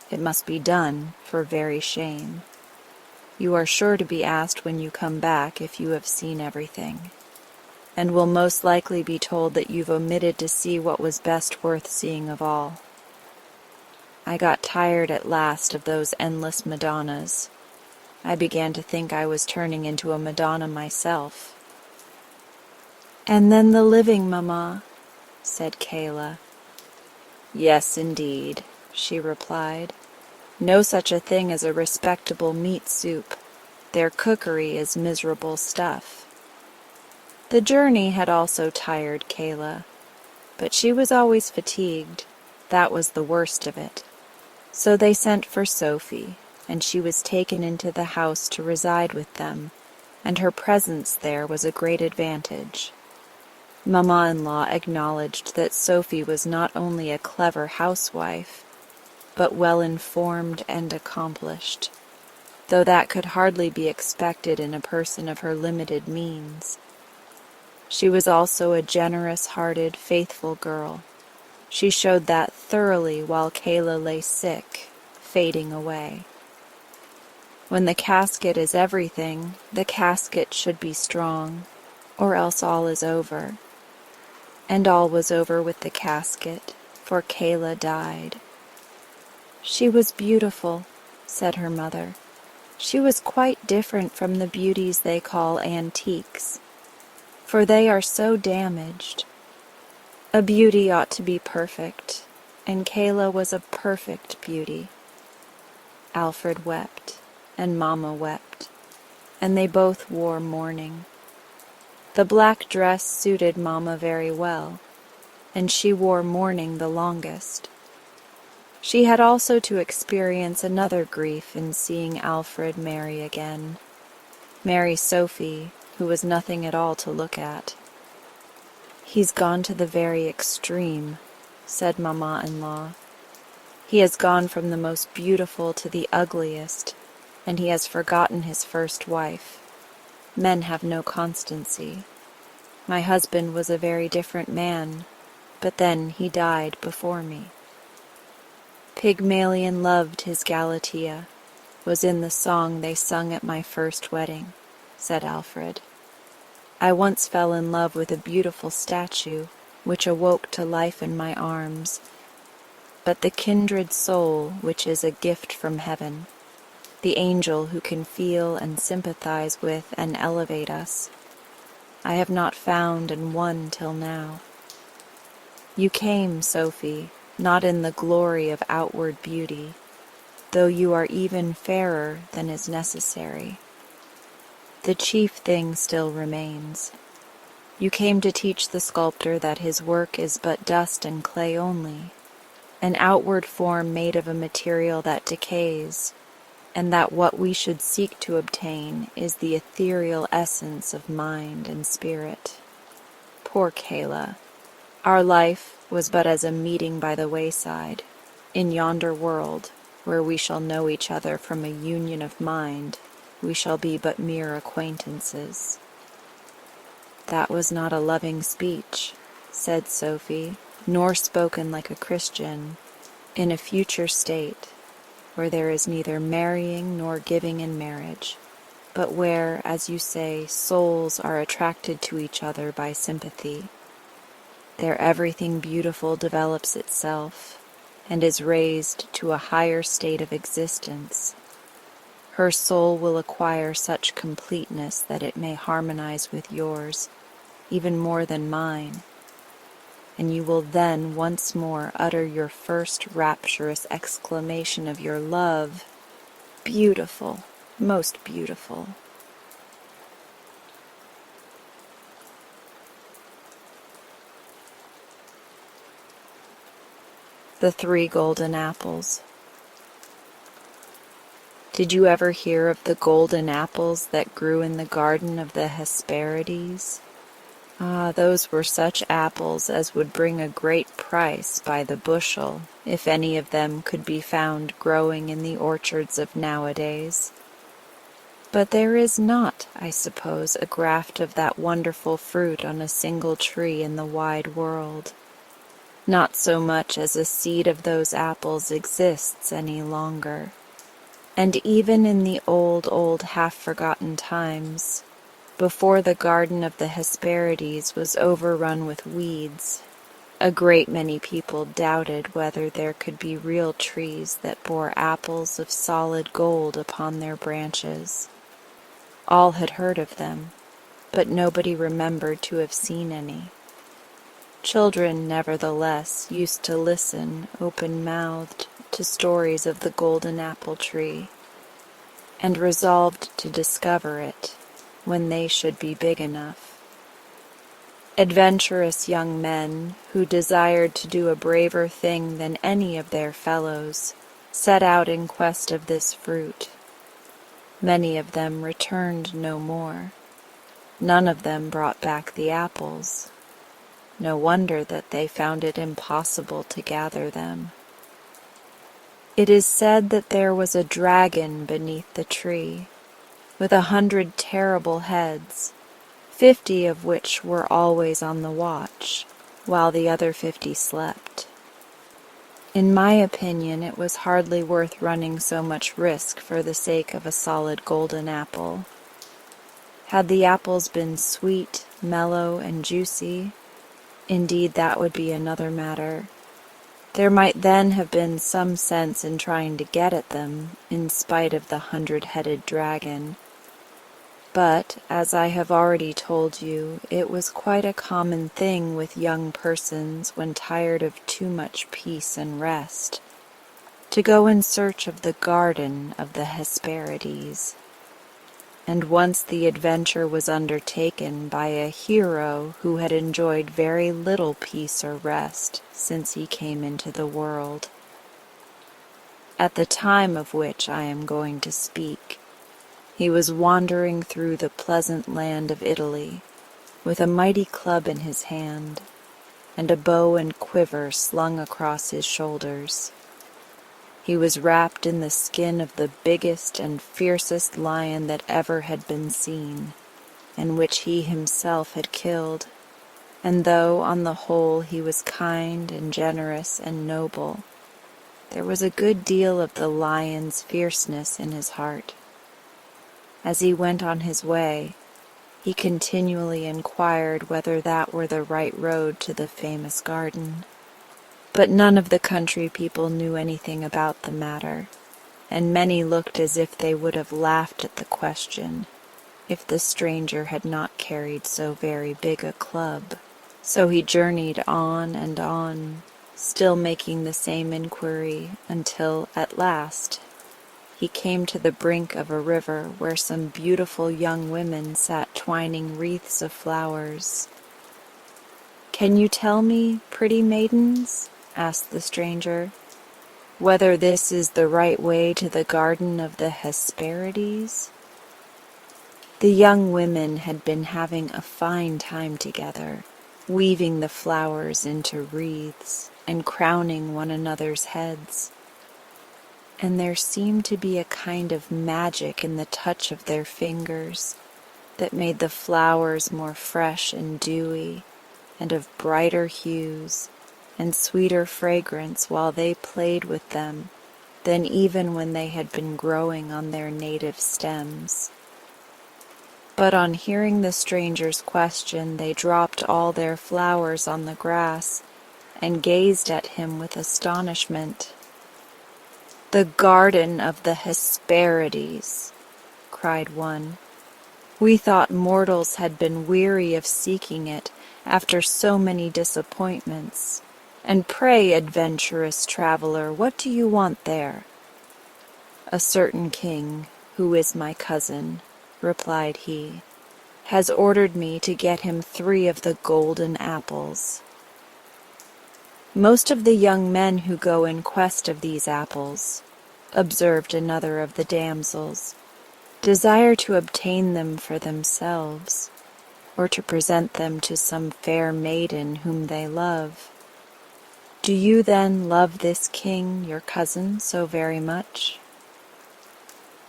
It must be done, for very shame. You are sure to be asked when you come back if you have seen everything, and will most likely be told that you've omitted to see what was best worth seeing of all. I got tired at last of those endless Madonnas. I began to think I was turning into a Madonna myself." "And then the living, Mamma," said Kayla. "Yes, indeed," she replied. "No such a thing as a respectable meat soup. Their cookery is miserable stuff." The journey had also tired Kayla, but she was always fatigued. That was the worst of it. So they sent for Sophie, and she was taken into the house to reside with them, and her presence there was a great advantage. Mamma-in-law acknowledged that Sophie was not only a clever housewife, but well informed and accomplished. though that could hardly be expected in a person of her limited means. She was also a generous-hearted, faithful girl. She showed that thoroughly while Kayla lay sick, fading away. When the casket is everything, the casket should be strong, or else all is over. And all was over with the casket, for Kayla died. She was beautiful, said her mother. She was quite different from the beauties they call antiques, for they are so damaged. A beauty ought to be perfect, and Kayla was a perfect beauty. Alfred wept, and Mama wept, and they both wore mourning. The black dress suited Mama very well, and she wore mourning the longest. She had also to experience another grief in seeing Alfred marry again. Marry Sophie, who was nothing at all to look at. "He's gone to the very extreme," said Mamma-in-law. "He has gone from the most beautiful to the ugliest, and he has forgotten his first wife. Men have no constancy. My husband was a very different man, but then he died before me." "Pygmalion loved his Galatea," was in the song they sung at my first wedding, said Alfred. "I once fell in love with a beautiful statue, which awoke to life in my arms, but the kindred soul, which is a gift from heaven, the angel who can feel and sympathize with and elevate us, I have not found and won till now. You came, Sophie, not in the glory of outward beauty, though you are even fairer than is necessary. The chief thing still remains. You came to teach the sculptor that his work is but dust and clay only, an outward form made of a material that decays, and that what we should seek to obtain is the ethereal essence of mind and spirit. Poor Kayla! Our life was but as a meeting by the wayside, in yonder world, where we shall know each other from a union of mind, we shall be but mere acquaintances." "That was not a loving speech," said Sophie, "nor spoken like a Christian, in a future state, where there is neither marrying nor giving in marriage, but where, as you say, souls are attracted to each other by sympathy. There everything beautiful develops itself, and is raised to a higher state of existence. Her soul will acquire such completeness that it may harmonize with yours, even more than mine, and you will then once more utter your first rapturous exclamation of your love, 'Beautiful, most beautiful.'" The 3 Golden Apples. Did you ever hear of the golden apples that grew in the garden of the Hesperides? Ah, those were such apples as would bring a great price by the bushel, if any of them could be found growing in the orchards of nowadays. But there is not, I suppose, a graft of that wonderful fruit on a single tree in the wide world. Not so much as a seed of those apples exists any longer. And even in the old half-forgotten times, before the garden of the Hesperides was overrun with weeds, a great many people doubted whether there could be real trees that bore apples of solid gold upon their branches. All had heard of them, but nobody remembered to have seen any. Children, nevertheless, used to listen, open-mouthed, to stories of the golden apple tree, and resolved to discover it when they should be big enough. Adventurous young men, who desired to do a braver thing than any of their fellows, set out in quest of this fruit. Many of them returned no more. None of them brought back the apples. No wonder that they found it impossible to gather them. It is said that there was a dragon beneath the tree, with 100 terrible heads, 50 of which were always on the watch, while the other 50 slept. In my opinion, it was hardly worth running so much risk for the sake of a solid golden apple. Had the apples been sweet, mellow, and juicy, indeed that would be another matter. There might then have been some sense in trying to get at them, in spite of the 100-headed dragon. But, as I have already told you, it was quite a common thing with young persons when tired of too much peace and rest, to go in search of the garden of the Hesperides. And once the adventure was undertaken by a hero who had enjoyed very little peace or rest since he came into the world. At the time of which I am going to speak, he was wandering through the pleasant land of Italy, with a mighty club in his hand, and a bow and quiver slung across his shoulders. He was wrapped in the skin of the biggest and fiercest lion that ever had been seen, and which he himself had killed, and though on the whole he was kind and generous and noble, there was a good deal of the lion's fierceness in his heart. As he went on his way, he continually inquired whether that were the right road to the famous garden. But none of the country people knew anything about the matter, and many looked as if they would have laughed at the question, if the stranger had not carried so very big a club. So he journeyed on and on, still making the same inquiry, until, at last, he came to the brink of a river where some beautiful young women sat twining wreaths of flowers. "Can you tell me, pretty maidens," asked the stranger, "whether this is the right way to the garden of the Hesperides?" The young women had been having a fine time together, weaving the flowers into wreaths and crowning one another's heads. And there seemed to be a kind of magic in the touch of their fingers that made the flowers more fresh and dewy, and of brighter hues and sweeter fragrance while they played with them than even when they had been growing on their native stems. But on hearing the stranger's question, they dropped all their flowers on the grass and gazed at him with astonishment. "The garden of the Hesperides!" cried one. "We thought mortals had been weary of seeking it after so many disappointments. And pray, adventurous traveler, what do you want there?" "A certain king, who is my cousin," replied he, "has ordered me to get him 3 of the golden apples." "Most of the young men who go in quest of these apples," observed another of the damsels, "desire to obtain them for themselves, or to present them to some fair maiden whom they love. Do you then love this king, your cousin, so very much?"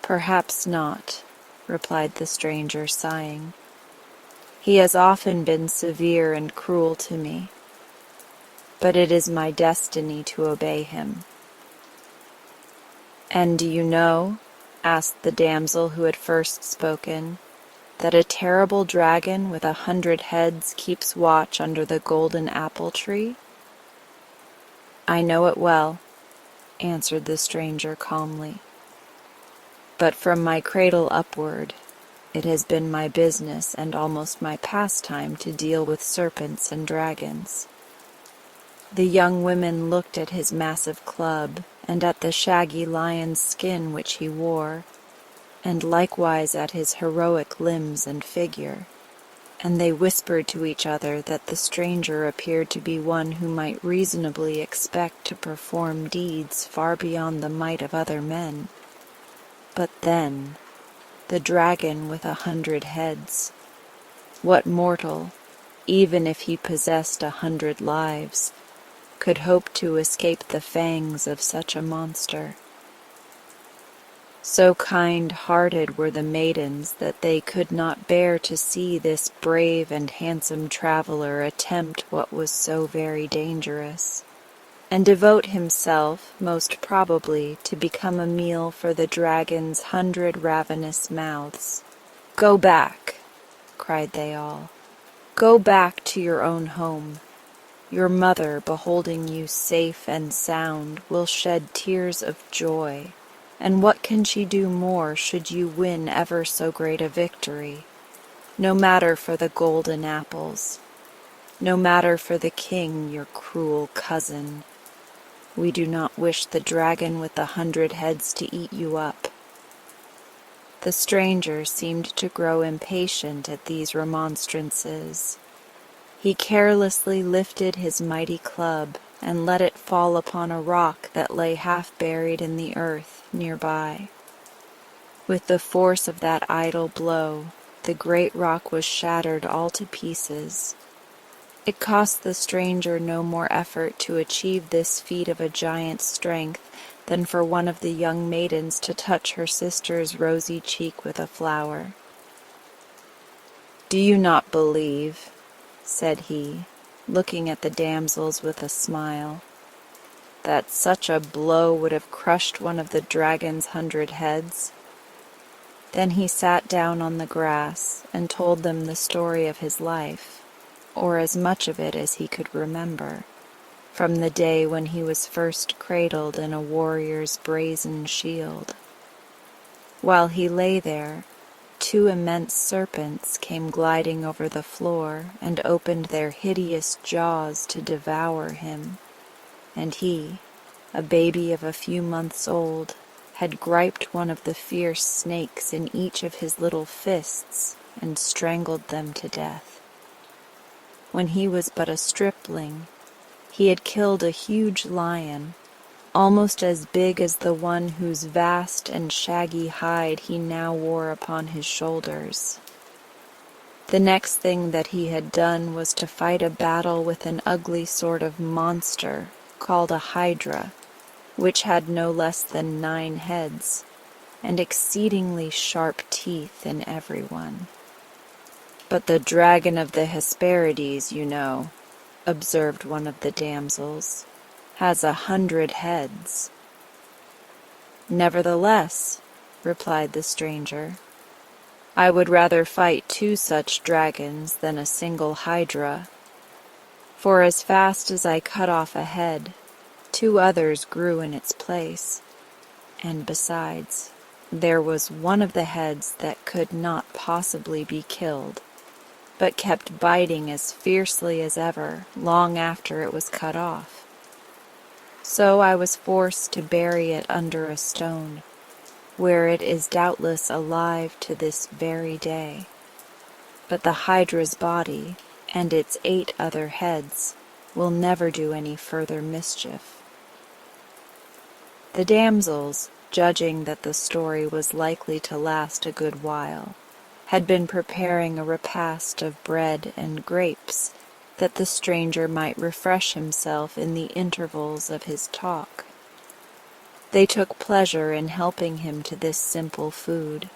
"Perhaps not," replied the stranger, sighing. "He has often been severe and cruel to me, but it is my destiny to obey him." "And do you know," asked the damsel who had first spoken, "that a terrible dragon with 100 heads keeps watch under the golden apple tree?" "I know it well," answered the stranger calmly. "But from my cradle upward, it has been my business and almost my pastime to deal with serpents and dragons." The young women looked at his massive club and at the shaggy lion's skin which he wore, and likewise at his heroic limbs and figure, and they whispered to each other that the stranger appeared to be one who might reasonably expect to perform deeds far beyond the might of other men. But then, the dragon with 100 heads. What mortal, even if he possessed 100 lives, could hope to escape the fangs of such a monster. So kind-hearted were the maidens that they could not bear to see this brave and handsome traveler attempt what was so very dangerous, and devote himself, most probably, to become a meal for the dragon's 100 ravenous mouths. "Go back," cried they all. "Go back to your own home. Your mother, beholding you safe and sound, will shed tears of joy. And what can she do more should you win ever so great a victory? No matter for the golden apples. No matter for the king, your cruel cousin. We do not wish the dragon with the 100 heads to eat you up." The stranger seemed to grow impatient at these remonstrances. He carelessly lifted his mighty club and let it fall upon a rock that lay half buried in the earth nearby. With the force of that idle blow, the great rock was shattered all to pieces. It cost the stranger no more effort to achieve this feat of a giant's strength than for one of the young maidens to touch her sister's rosy cheek with a flower. "Do you not believe," said he, looking at the damsels with a smile, "that such a blow would have crushed one of the dragon's 100 heads?" Then he sat down on the grass and told them the story of his life, or as much of it as he could remember, from the day when he was first cradled in a warrior's brazen shield. While he lay there, 2 immense serpents came gliding over the floor and opened their hideous jaws to devour him, and he, a baby of a few months old, had griped one of the fierce snakes in each of his little fists and strangled them to death. When he was but a stripling, he had killed a huge lion, almost as big as the one whose vast and shaggy hide he now wore upon his shoulders. The next thing that he had done was to fight a battle with an ugly sort of monster called a hydra, which had no less than 9 heads, and exceedingly sharp teeth in every one. "But the dragon of the Hesperides, you know," observed one of the damsels, "has 100 heads." "Nevertheless," replied the stranger, "I would rather fight 2 such dragons than a single hydra, for as fast as I cut off a head, 2 others grew in its place, and besides, there was one of the heads that could not possibly be killed, but kept biting as fiercely as ever long after it was cut off. So I was forced to bury it under a stone, where it is doubtless alive to this very day. But the hydra's body, and its 8 other heads, will never do any further mischief." The damsels, judging that the story was likely to last a good while, had been preparing a repast of bread and grapes, that the stranger might refresh himself in the intervals of his talk. They took pleasure in helping him to this simple food,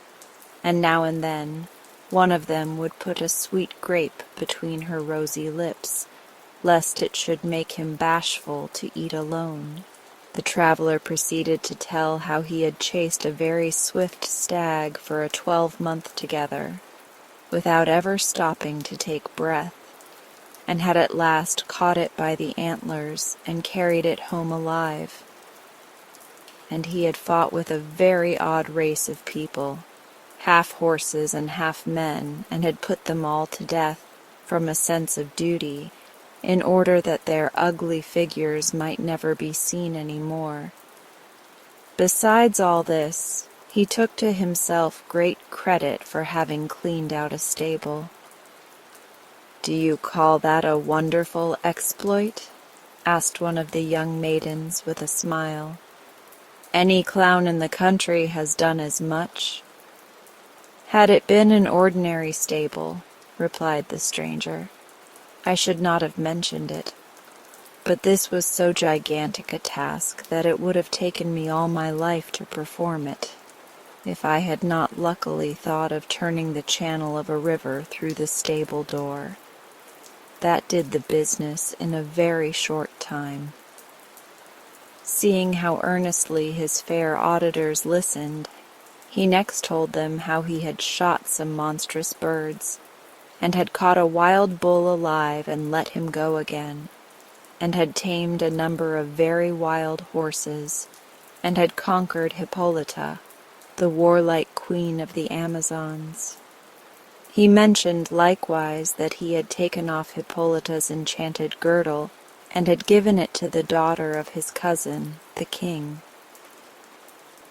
and now and then one of them would put a sweet grape between her rosy lips, lest it should make him bashful to eat alone. The traveler proceeded to tell how he had chased a very swift stag for a 12-month together, without ever stopping to take breath, and had at last caught it by the antlers and carried it home alive. And he had fought with a very odd race of people, half horses and half men, and had put them all to death from a sense of duty, in order that their ugly figures might never be seen any more. Besides all this, he took to himself great credit for having cleaned out a stable. "Do you call that a wonderful exploit?" asked one of the young maidens with a smile. "Any clown in the country has done as much." "Had it been an ordinary stable," replied the stranger, "I should not have mentioned it. But this was so gigantic a task that it would have taken me all my life to perform it, if I had not luckily thought of turning the channel of a river through the stable door. That did the business in a very short time. Seeing how earnestly his fair auditors listened, he next told them how he had shot some monstrous birds, and had caught a wild bull alive and let him go again, and had tamed a number of very wild horses, and had conquered Hippolyta, the warlike queen of the Amazons. He mentioned likewise that he had taken off Hippolyta's enchanted girdle, and had given it to the daughter of his cousin, the king.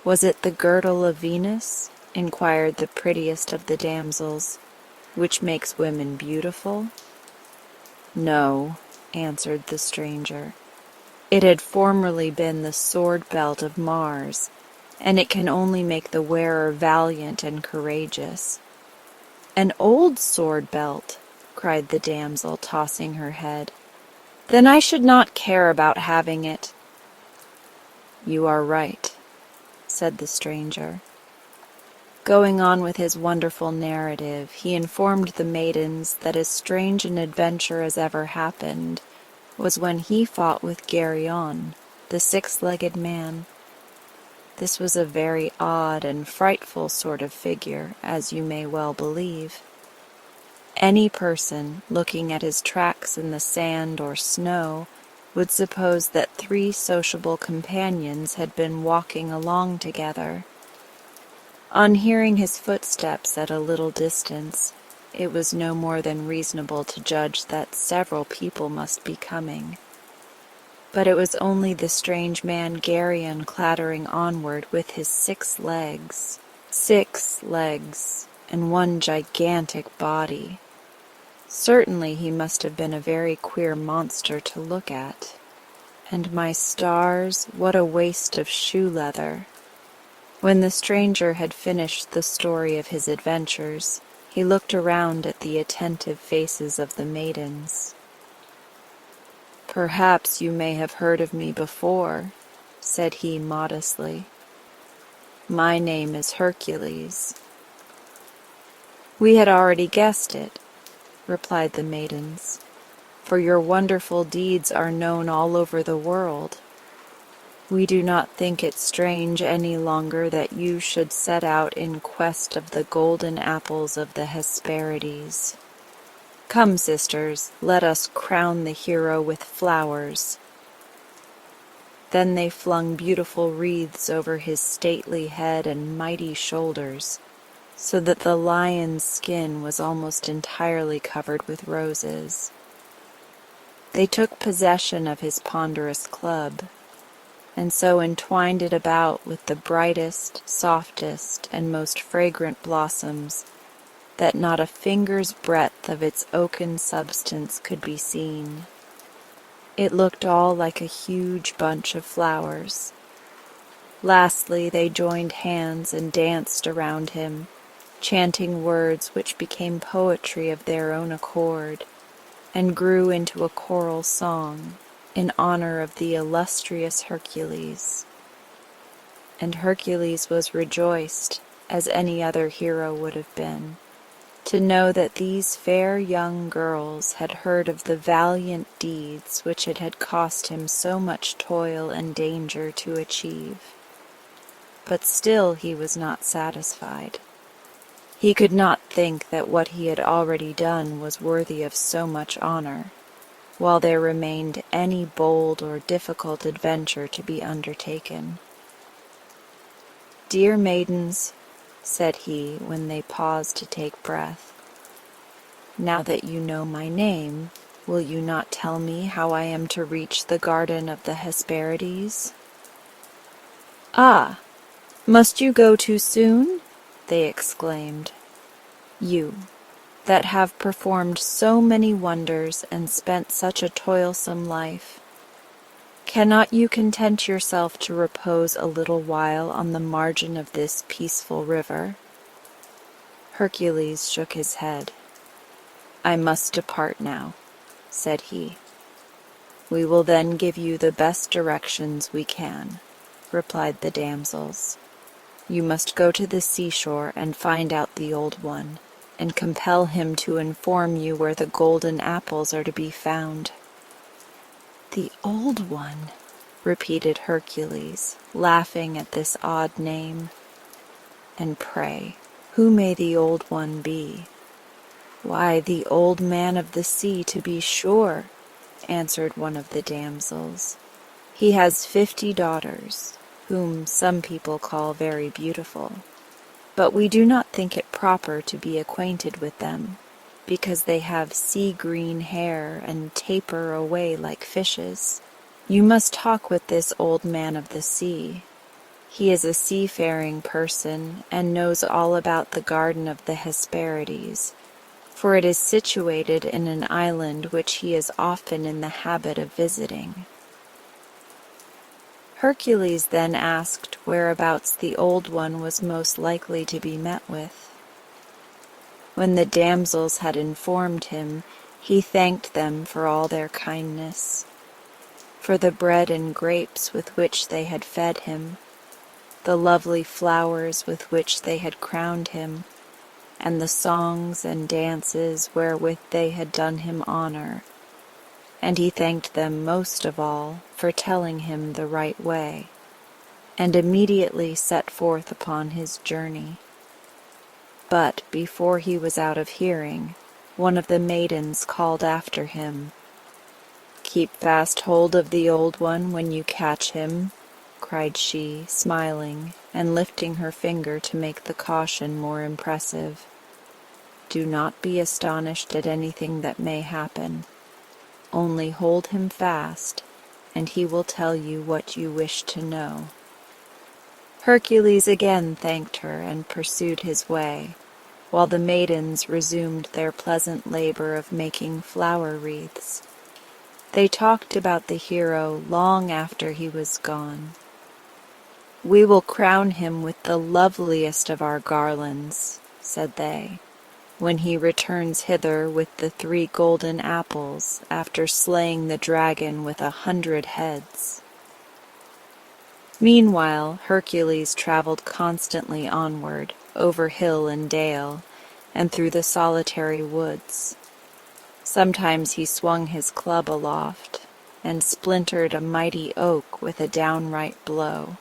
"Was it the girdle of Venus?" inquired the prettiest of the damsels, "which makes women beautiful?" "No," answered the stranger. "It had formerly been the sword belt of Mars, and it can only make the wearer valiant and courageous." "An old sword belt!" cried the damsel, tossing her head. "Then I should not care about having it." "You are right," said the stranger. Going on with his wonderful narrative, he informed the maidens that as strange an adventure as ever happened was when he fought with Geryon, the six-legged man. This was a very odd and frightful sort of figure, as you may well believe. Any person looking at his tracks in the sand or snow would suppose that three sociable companions had been walking along together. On hearing his footsteps at a little distance, it was no more than reasonable to judge that several people must be coming. But it was only the strange man Geryon clattering onward with his 6 legs. 6 legs, and one gigantic body. Certainly he must have been a very queer monster to look at. And my stars, what a waste of shoe leather! When the stranger had finished the story of his adventures, he looked around at the attentive faces of the maidens. "Perhaps you may have heard of me before," said he modestly. "My name is Hercules." "We had already guessed it," replied the maidens, "for your wonderful deeds are known all over the world. We do not think it strange any longer that you should set out in quest of the golden apples of the Hesperides. Come, sisters, let us crown the hero with flowers." Then they flung beautiful wreaths over his stately head and mighty shoulders, so that the lion's skin was almost entirely covered with roses. They took possession of his ponderous club, and so entwined it about with the brightest, softest, and most fragrant blossoms, that not a finger's breadth of its oaken substance could be seen. It looked all like a huge bunch of flowers. Lastly, they joined hands and danced around him, chanting words which became poetry of their own accord, and grew into a choral song in honor of the illustrious Hercules. And Hercules was rejoiced, as any other hero would have been, to know that these fair young girls had heard of the valiant deeds which it had cost him so much toil and danger to achieve. But still he was not satisfied. He could not think that what he had already done was worthy of so much honor, while there remained any bold or difficult adventure to be undertaken. "Dear maidens," said he when they paused to take breath, "now that you know my name, will you not tell me how I am to reach the garden of the Hesperides?" "Ah, must you go too soon?" they exclaimed. "You, that have performed so many wonders and spent such a toilsome life, cannot you content yourself to repose a little while on the margin of this peaceful river?" Hercules shook his head. "I must depart now," said he. "We will then give you the best directions we can," replied the damsels. "You must go to the seashore and find out the Old One, and compel him to inform you where the golden apples are to be found." "The Old One," repeated Hercules, laughing at this odd name. "And pray, who may the Old One be?" "Why, the Old Man of the Sea, to be sure," answered one of the damsels. "He has 50 daughters, whom some people call very beautiful. But we do not think it proper to be acquainted with them, because they have sea-green hair and taper away like fishes. You must talk with this Old Man of the Sea. He is a seafaring person and knows all about the Garden of the Hesperides, for it is situated in an island which he is often in the habit of visiting." Hercules then asked whereabouts the Old One was most likely to be met with. When the damsels had informed him, he thanked them for all their kindness, for the bread and grapes with which they had fed him, the lovely flowers with which they had crowned him, and the songs and dances wherewith they had done him honor, and he thanked them most of all for telling him the right way, and immediately set forth upon his journey. But before he was out of hearing, one of the maidens called after him, "Keep fast hold of the Old One when you catch him," cried she, smiling, and lifting her finger to make the caution more impressive. "Do not be astonished at anything that may happen. Only hold him fast, and he will tell you what you wish to know." Hercules again thanked her and pursued his way, while the maidens resumed their pleasant labor of making flower wreaths. They talked about the hero long after he was gone. "We will crown him with the loveliest of our garlands," said they, "when he returns hither with the 3 golden apples after slaying the dragon with 100 heads." Meanwhile, Hercules traveled constantly onward, over hill and dale, and through the solitary woods. Sometimes he swung his club aloft, and splintered a mighty oak with a downright blow.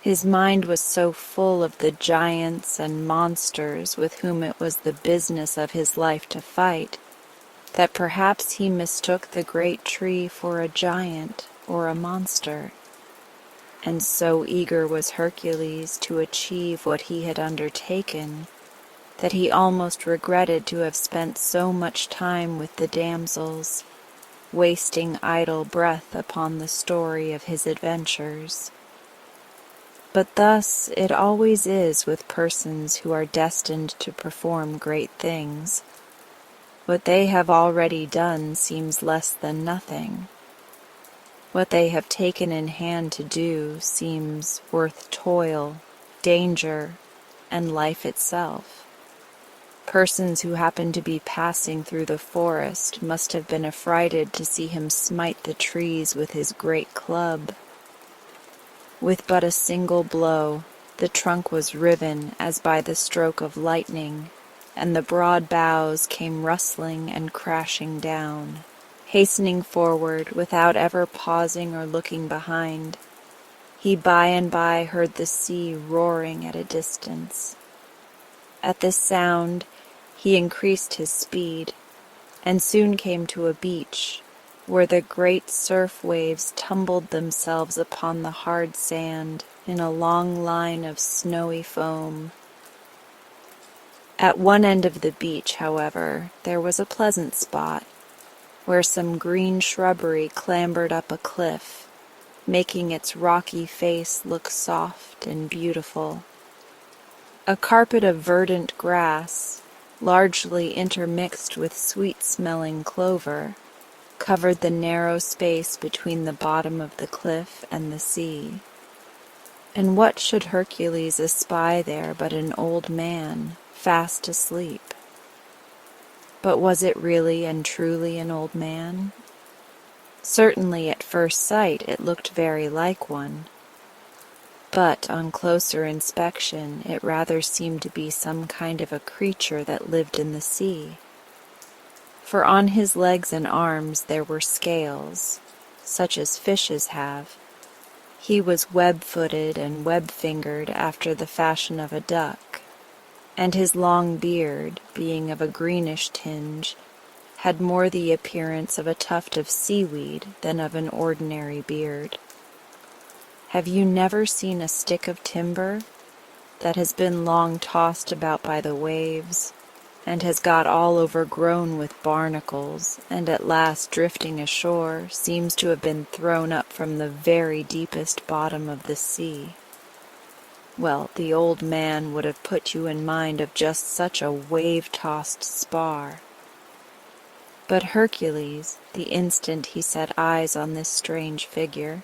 His mind was so full of the giants and monsters with whom it was the business of his life to fight, that perhaps he mistook the great tree for a giant or a monster. And so eager was Hercules to achieve what he had undertaken, that he almost regretted to have spent so much time with the damsels, wasting idle breath upon the story of his adventures. But thus it always is with persons who are destined to perform great things. What they have already done seems less than nothing. What they have taken in hand to do seems worth toil, danger, and life itself. Persons who happened to be passing through the forest must have been affrighted to see him smite the trees with his great club. With but a single blow, the trunk was riven as by the stroke of lightning, and the broad boughs came rustling and crashing down. Hastening forward without ever pausing or looking behind, he by and by heard the sea roaring at a distance. At this sound, he increased his speed, and soon came to a beach, where the great surf waves tumbled themselves upon the hard sand in a long line of snowy foam. At one end of the beach, however, there was a pleasant spot, where some green shrubbery clambered up a cliff, making its rocky face look soft and beautiful. A carpet of verdant grass, largely intermixed with sweet-smelling clover, covered the narrow space between the bottom of the cliff and the sea. And what should Hercules espy there but an old man, fast asleep? But was it really and truly an old man? Certainly at first sight it looked very like one, but on closer inspection it rather seemed to be some kind of a creature that lived in the sea. For on his legs and arms there were scales, such as fishes have. He was web-footed and web-fingered after the fashion of a duck, and his long beard, being of a greenish tinge, had more the appearance of a tuft of seaweed than of an ordinary beard. Have you never seen a stick of timber that has been long tossed about by the waves, and has got all overgrown with barnacles, and at last drifting ashore seems to have been thrown up from the very deepest bottom of the sea? Well, the old man would have put you in mind of just such a wave-tossed spar. But Hercules, the instant he set eyes on this strange figure,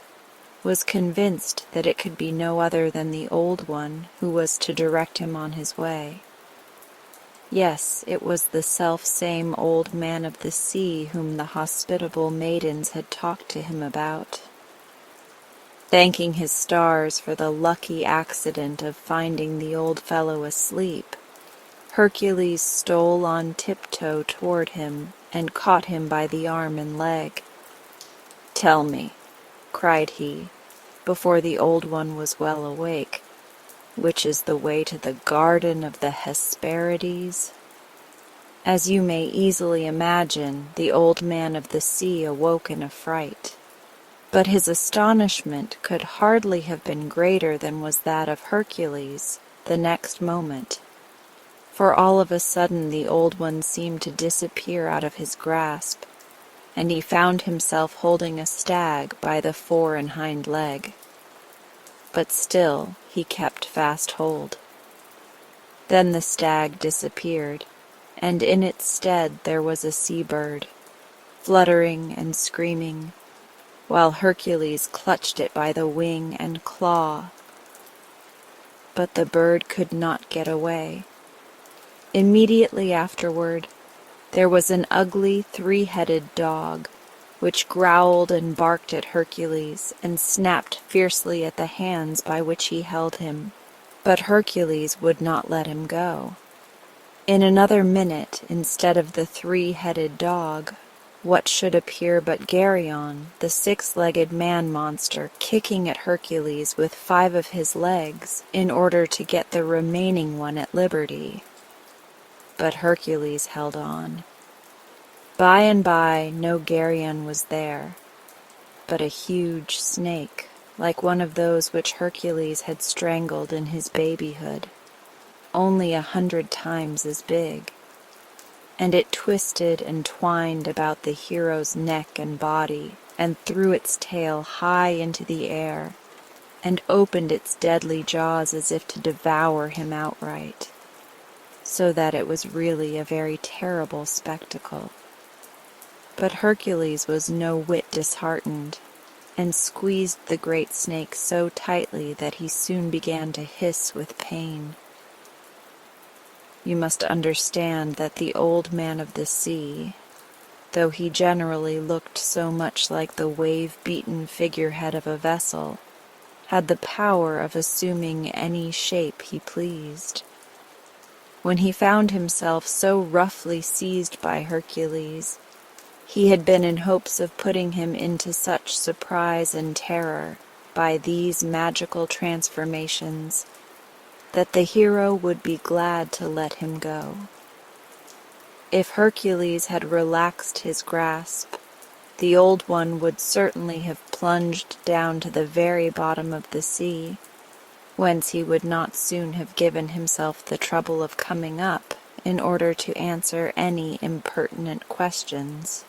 was convinced that it could be no other than the Old One who was to direct him on his way. Yes, it was the self-same Old Man of the Sea whom the hospitable maidens had talked to him about. Thanking his stars for the lucky accident of finding the old fellow asleep, Hercules stole on tiptoe toward him and caught him by the arm and leg. "Tell me," cried he, before the Old One was well awake, "which is the way to the garden of the Hesperides?" As you may easily imagine, the Old Man of the Sea awoke in a fright. But his astonishment could hardly have been greater than was that of Hercules the next moment, for all of a sudden the Old One seemed to disappear out of his grasp, and he found himself holding a stag by the fore and hind leg. But still he kept fast hold. Then the stag disappeared, and in its stead there was a sea-bird, fluttering and screaming, while Hercules clutched it by the wing and claw. But the bird could not get away. Immediately afterward, there was an ugly three-headed dog, which growled and barked at Hercules and snapped fiercely at the hands by which he held him. But Hercules would not let him go. In another minute, instead of the three-headed dog, what should appear but Geryon, the six-legged man-monster, kicking at Hercules with 5 of his legs in order to get the remaining one at liberty. But Hercules held on. By and by no Geryon was there, but a huge snake, like one of those which Hercules had strangled in his babyhood, only 100 times as big. And it twisted and twined about the hero's neck and body, and threw its tail high into the air, and opened its deadly jaws as if to devour him outright, so that it was really a very terrible spectacle. But Hercules was no whit disheartened, and squeezed the great snake so tightly that he soon began to hiss with pain. You must understand that the Old Man of the Sea, though he generally looked so much like the wave-beaten figurehead of a vessel, had the power of assuming any shape he pleased. When he found himself so roughly seized by Hercules, he had been in hopes of putting him into such surprise and terror by these magical transformations that the hero would be glad to let him go. If Hercules had relaxed his grasp, the Old One would certainly have plunged down to the very bottom of the sea, whence he would not soon have given himself the trouble of coming up in order to answer any impertinent questions.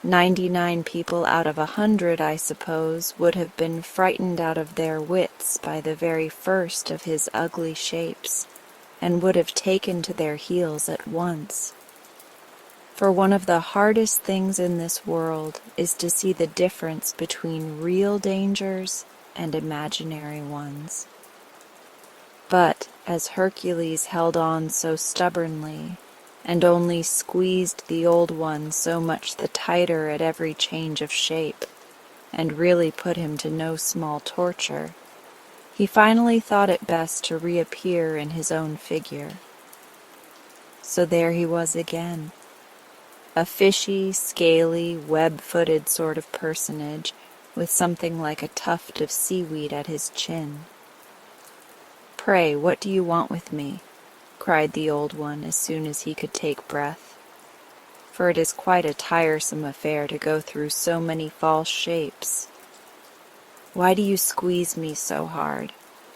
99 people out of 100, I suppose, would have been frightened out of their wits by the very first of his ugly shapes, and would have taken to their heels at once. For one of the hardest things in this world is to see the difference between real dangers and imaginary ones. But as Hercules held on so stubbornly, and only squeezed the old one so much the tighter at every change of shape, and really put him to no small torture, he finally thought it best to reappear in his own figure. So there he was again, a fishy, scaly, web-footed sort of personage with something like a tuft of seaweed at his chin. "Pray, what do you want with me?" cried the old one as soon as he could take breath, "for it is quite a tiresome affair to go through so many false shapes. Why do you squeeze me so hard?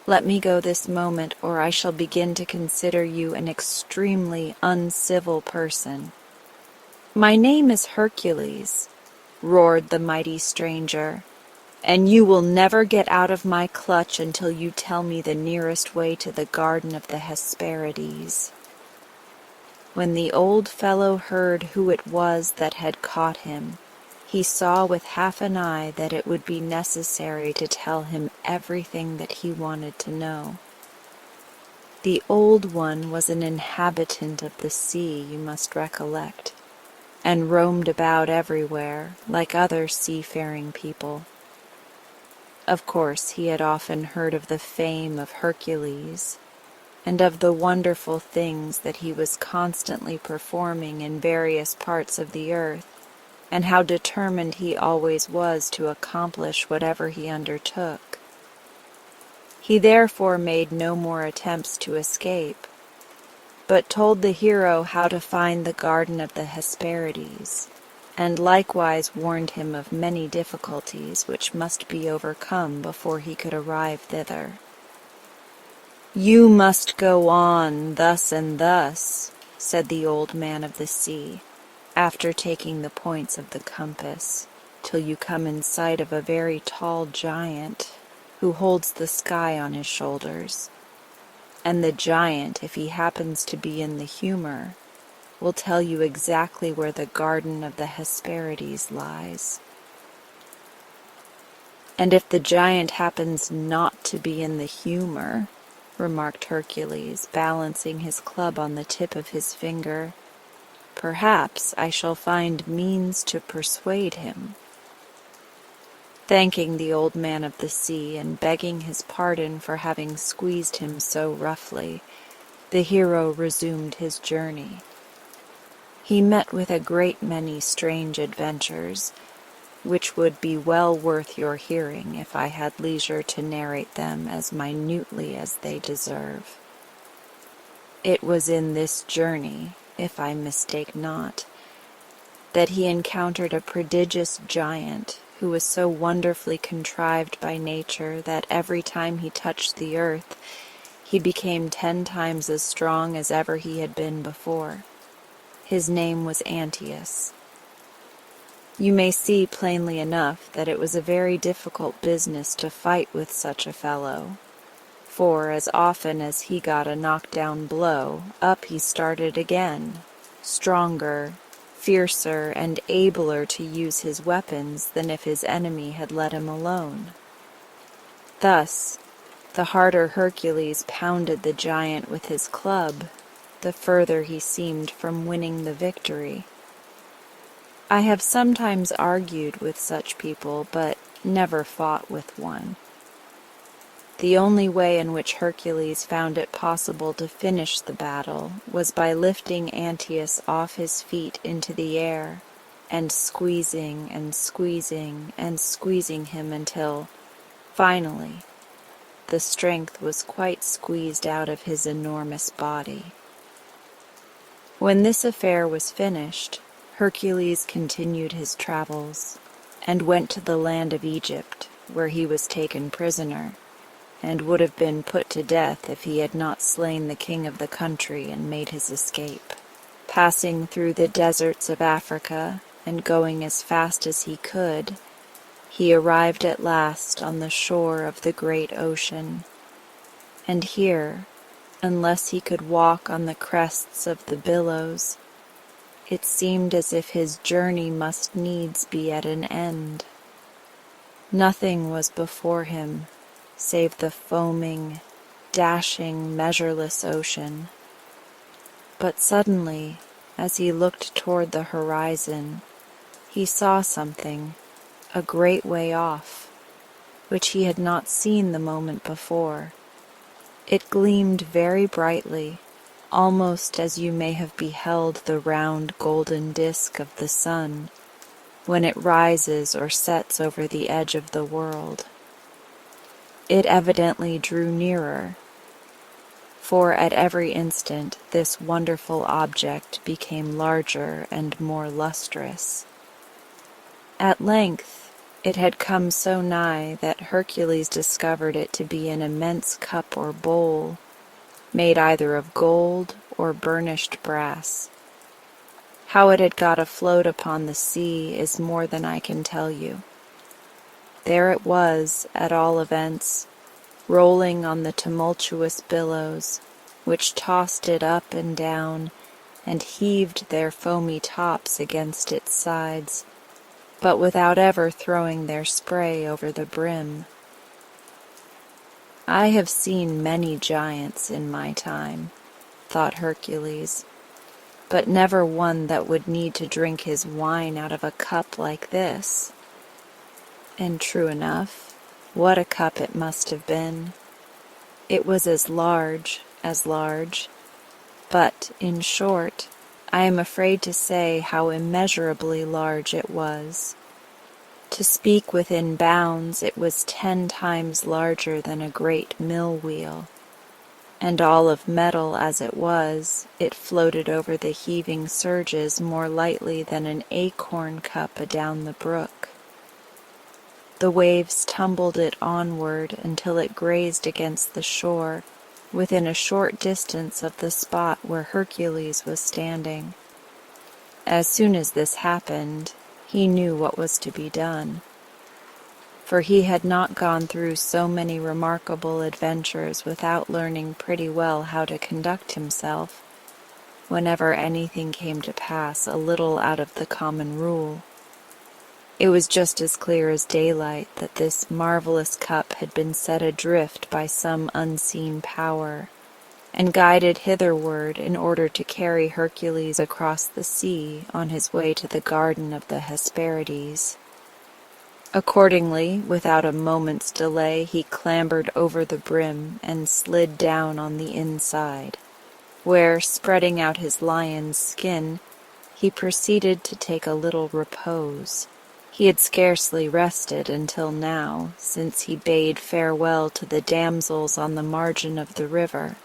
Let me go this moment, or I shall begin to consider you an extremely uncivil person." "My name is Hercules," roared the mighty stranger, "and you will never get out of my clutch until you tell me the nearest way to the garden of the Hesperides." When the old fellow heard who it was that had caught him, he saw with half an eye that it would be necessary to tell him everything that he wanted to know. The old one was an inhabitant of the sea, you must recollect, and roamed about everywhere, like other seafaring people. Of course, he had often heard of the fame of Hercules, and of the wonderful things that he was constantly performing in various parts of the earth, and how determined he always was to accomplish whatever he undertook. He therefore made no more attempts to escape, but told the hero how to find the garden of the Hesperides, and likewise warned him of many difficulties which must be overcome before he could arrive thither. "You must go on thus and thus," said the old man of the sea, after taking the points of the compass, "till you come in sight of a very tall giant, who holds the sky on his shoulders. And the giant, if he happens to be in the humor, will tell you exactly where the garden of the Hesperides lies." "And if the giant happens not to be in the humor," remarked Hercules, balancing his club on the tip of his finger, "perhaps I shall find means to persuade him." Thanking the old man of the sea and begging his pardon for having squeezed him so roughly, the hero resumed his journey. He met with a great many strange adventures, which would be well worth your hearing if I had leisure to narrate them as minutely as they deserve. It was in this journey, if I mistake not, that he encountered a prodigious giant who was so wonderfully contrived by nature that every time he touched the earth he became 10 times as strong as ever he had been before. His name was Antaeus. You may see plainly enough that it was a very difficult business to fight with such a fellow, for as often as he got a knockdown blow, up he started again, stronger, fiercer, and abler to use his weapons than if his enemy had let him alone. Thus, the harder Hercules pounded the giant with his club, the further he seemed from winning the victory. I have sometimes argued with such people, but never fought with one. The only way in which Hercules found it possible to finish the battle was by lifting Antaeus off his feet into the air, and squeezing and squeezing and squeezing him until, finally, the strength was quite squeezed out of his enormous body. When this affair was finished, Hercules continued his travels, and went to the land of Egypt, where he was taken prisoner, and would have been put to death if he had not slain the king of the country and made his escape. Passing through the deserts of Africa, and going as fast as he could, he arrived at last on the shore of the great ocean, and here, unless he could walk on the crests of the billows, it seemed as if his journey must needs be at an end. Nothing was before him save the foaming, dashing, measureless ocean. But suddenly as he looked toward the horizon, he saw something, a great way off, which he had not seen the moment before. It gleamed very brightly, almost as you may have beheld the round golden disk of the sun when it rises or sets over the edge of the world. It evidently drew nearer, for at every instant this wonderful object became larger and more lustrous. At length it had come so nigh that Hercules discovered it to be an immense cup or bowl, made either of gold or burnished brass. How it had got afloat upon the sea is more than I can tell you. There it was, at all events, rolling on the tumultuous billows, which tossed it up and down and heaved their foamy tops against its sides, but without ever throwing their spray over the brim. I have seen many giants in my time, thought Hercules, but never one that would need to drink his wine out of a cup like this. And true enough, what a cup it must have been. It was as large, but, in short, I am afraid to say how immeasurably large it was. To speak within bounds, it was 10 times larger than a great mill wheel, and all of metal as it was, it floated over the heaving surges more lightly than an acorn cup adown the brook. The waves tumbled it onward until it grazed against the shore, within a short distance of the spot where Hercules was standing. As soon as this happened, he knew what was to be done, for he had not gone through so many remarkable adventures without learning pretty well how to conduct himself whenever anything came to pass a little out of the common rule. It was just as clear as daylight that this marvelous cup had been set adrift by some unseen power, and guided hitherward in order to carry Hercules across the sea on his way to the garden of the Hesperides. Accordingly, without a moment's delay, he clambered over the brim and slid down on the inside, where, spreading out his lion's skin, he proceeded to take a little repose. He had scarcely rested until now, since he bade farewell to the damsels on the margin of the river.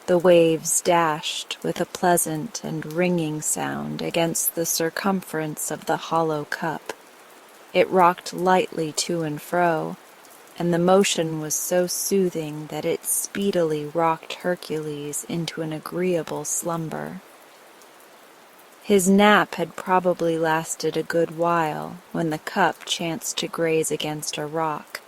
The waves dashed with a pleasant and ringing sound against the circumference of the hollow cup. It rocked lightly to and fro, and the motion was so soothing that it speedily rocked Hercules into an agreeable slumber. His nap had probably lasted a good while when the cup chanced to graze against a rock,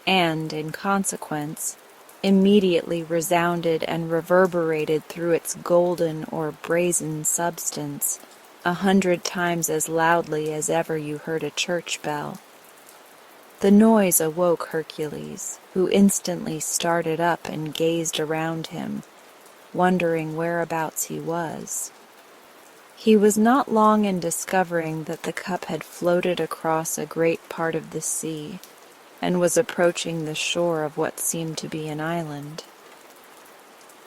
and, in consequence, immediately resounded and reverberated through its golden or brazen substance 100 times as loudly as ever you heard a church bell. The noise awoke Hercules, who instantly started up and gazed around him, wondering whereabouts he was. He was not long in discovering that the cup had floated across a great part of the sea, and was approaching the shore of what seemed to be an island.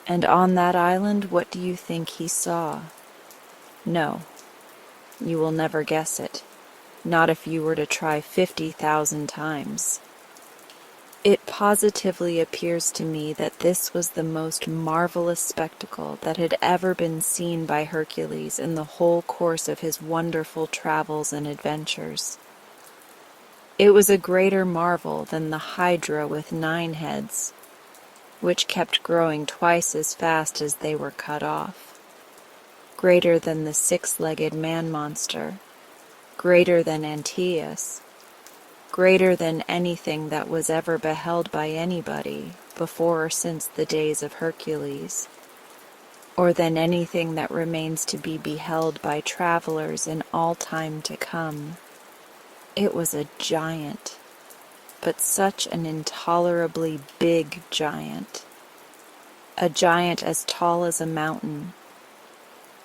And on that island, what do you think he saw? No, you will never guess it, not if you were to try 50,000 times. It positively appears to me that this was the most marvelous spectacle that had ever been seen by Hercules in the whole course of his wonderful travels and adventures. It was a greater marvel than the Hydra with 9 heads, which kept growing twice as fast as they were cut off, greater than the 6-legged man-monster, greater than Antaeus, greater than anything that was ever beheld by anybody before or since the days of Hercules, or than anything that remains to be beheld by travelers in all time to come. It was a giant, but such an intolerably big giant, a giant as tall as a mountain,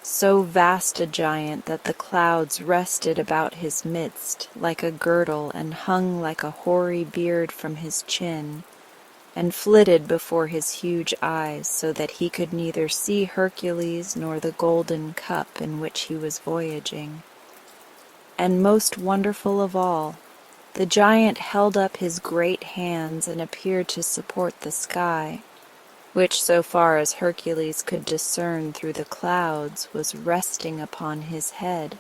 so vast a giant that the clouds rested about his midst like a girdle and hung like a hoary beard from his chin, and flitted before his huge eyes so that he could neither see Hercules nor the golden cup in which he was voyaging. And most wonderful of all, the giant held up his great hands and appeared to support the sky, which, so far as Hercules could discern through the clouds, was resting upon his head.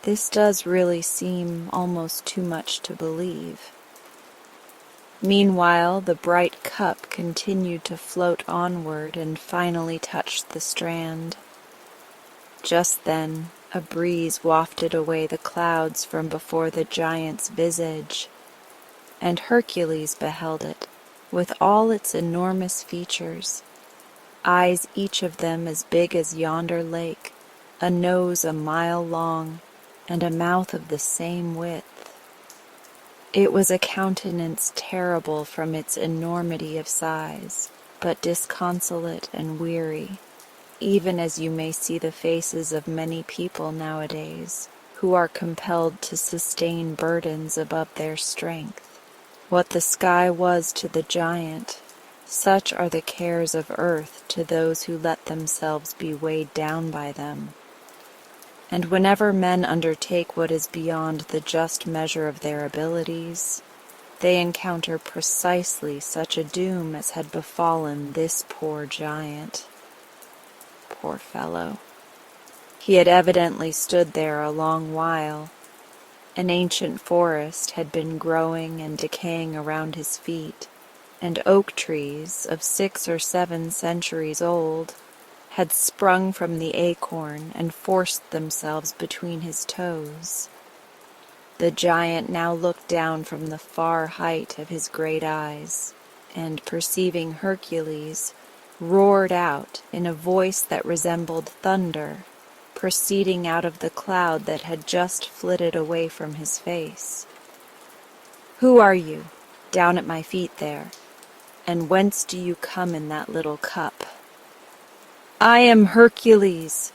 This does really seem almost too much to believe. Meanwhile, the bright cup continued to float onward and finally touched the strand. Just then, a breeze wafted away the clouds from before the giant's visage, and Hercules beheld it, with all its enormous features, eyes each of them as big as yonder lake, a nose a mile long, and a mouth of the same width. It was a countenance terrible from its enormity of size, but disconsolate and weary, even as you may see the faces of many people nowadays, who are compelled to sustain burdens above their strength. What the sky was to the giant, such are the cares of earth to those who let themselves be weighed down by them. And whenever men undertake what is beyond the just measure of their abilities, they encounter precisely such a doom as had befallen this poor giant. Poor fellow. He had evidently stood there a long while. An ancient forest had been growing and decaying around his feet, and oak trees of 6 or 7 centuries old had sprung from the acorn and forced themselves between his toes. The giant now looked down from the far height of his great eyes, and perceiving Hercules, roared out in a voice that resembled thunder, proceeding out of the cloud that had just flitted away from his face. "Who are you, down at my feet there, and whence do you come in that little cup?" "I am Hercules,"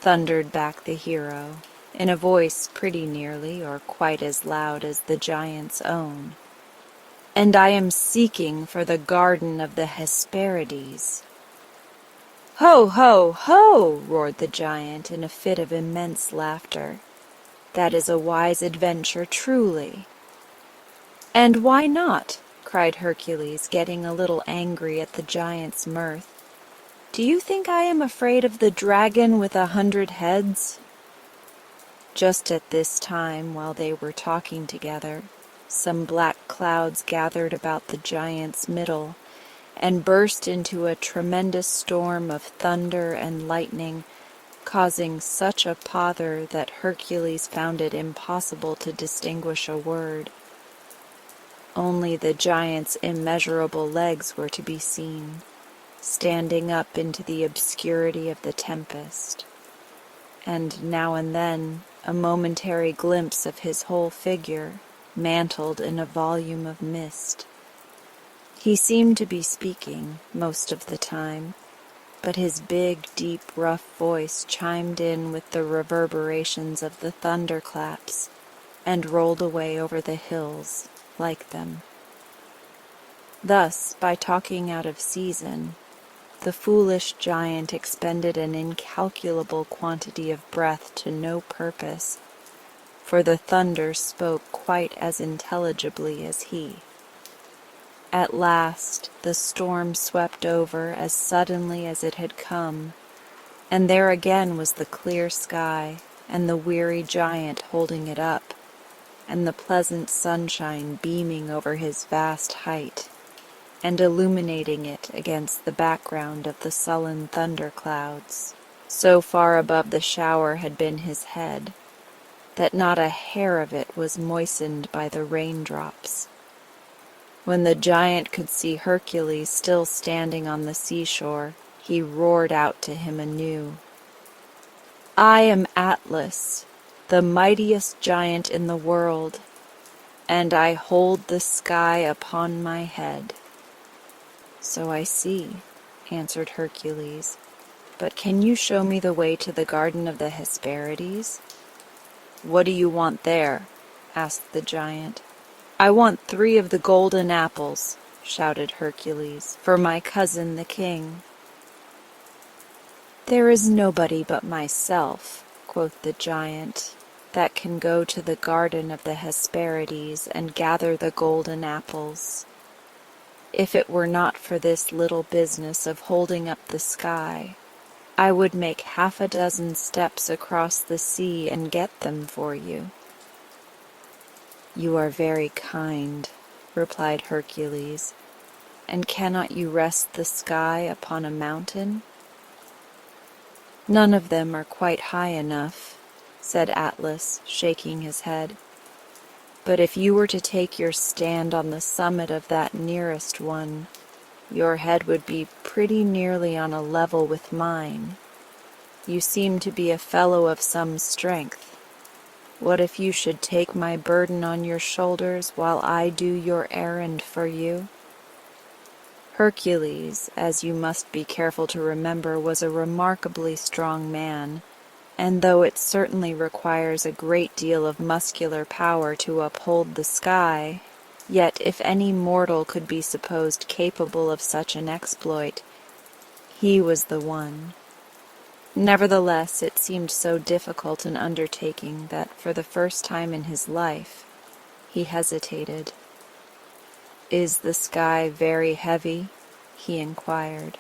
thundered back the hero, in a voice pretty nearly or quite as loud as the giant's own, "and I am seeking for the garden of the Hesperides." "Ho, ho, ho!" roared the giant in a fit of immense laughter. "That is a wise adventure, truly." "And why not?" cried Hercules, getting a little angry at the giant's mirth. "Do you think I am afraid of the dragon with 100 heads?" Just at this time, while they were talking together, some black clouds gathered about the giant's middle, and burst into a tremendous storm of thunder and lightning, causing such a pother that Hercules found it impossible to distinguish a word. Only the giant's immeasurable legs were to be seen, standing up into the obscurity of the tempest, and now and then a momentary glimpse of his whole figure, mantled in a volume of mist. He seemed to be speaking most of the time, but his big, deep, rough voice chimed in with the reverberations of the thunderclaps and rolled away over the hills like them. Thus, by talking out of season, the foolish giant expended an incalculable quantity of breath to no purpose, for the thunder spoke quite as intelligibly as he. At last the storm swept over as suddenly as it had come, and there again was the clear sky, and the weary giant holding it up, and the pleasant sunshine beaming over his vast height, and illuminating it against the background of the sullen thunderclouds. So far above the shower had been his head, that not a hair of it was moistened by the raindrops. When the giant could see Hercules still standing on the seashore, he roared out to him anew, "I am Atlas, the mightiest giant in the world, and I hold the sky upon my head." "So I see," answered Hercules, but can you show me the way to the Garden of the Hesperides?" "What do you want there?" asked the giant. "I want 3 of the golden apples," shouted Hercules, "for my cousin the king." "There is nobody but myself," quoth the giant, "that can go to the Garden of the Hesperides and gather the golden apples. If it were not for this little business of holding up the sky, I would make 6 steps across the sea and get them for you." "You are very kind," replied Hercules, "and cannot you rest the sky upon a mountain?" "None of them are quite high enough," said Atlas, shaking his head. "But if you were to take your stand on the summit of that nearest one, your head would be pretty nearly on a level with mine. You seem to be a fellow of some strength. What if you should take my burden on your shoulders while I do your errand for you?" Hercules, as you must be careful to remember, was a remarkably strong man, and though it certainly requires a great deal of muscular power to uphold the sky, yet if any mortal could be supposed capable of such an exploit, he was the one. Nevertheless, it seemed so difficult an undertaking that for the first time in his life he hesitated. "Is the sky very heavy?" he inquired.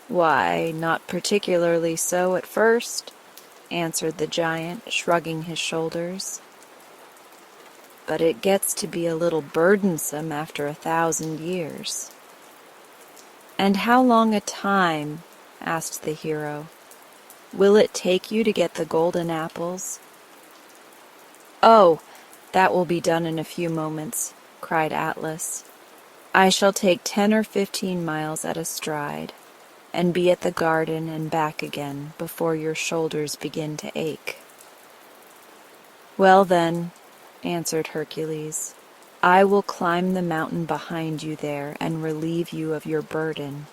"Why, not particularly so at first," answered the giant, shrugging his shoulders. "But it gets to be a little burdensome after 1,000 years." "And how long a time," asked the hero, "will it take you to get the golden apples?" "Oh, that will be done in a few moments," cried Atlas. "I shall take 10 or 15 miles at a stride, and be at the garden and back again before your shoulders begin to ache." "Well then," answered Hercules, "I will climb the mountain behind you there and relieve you of your burden."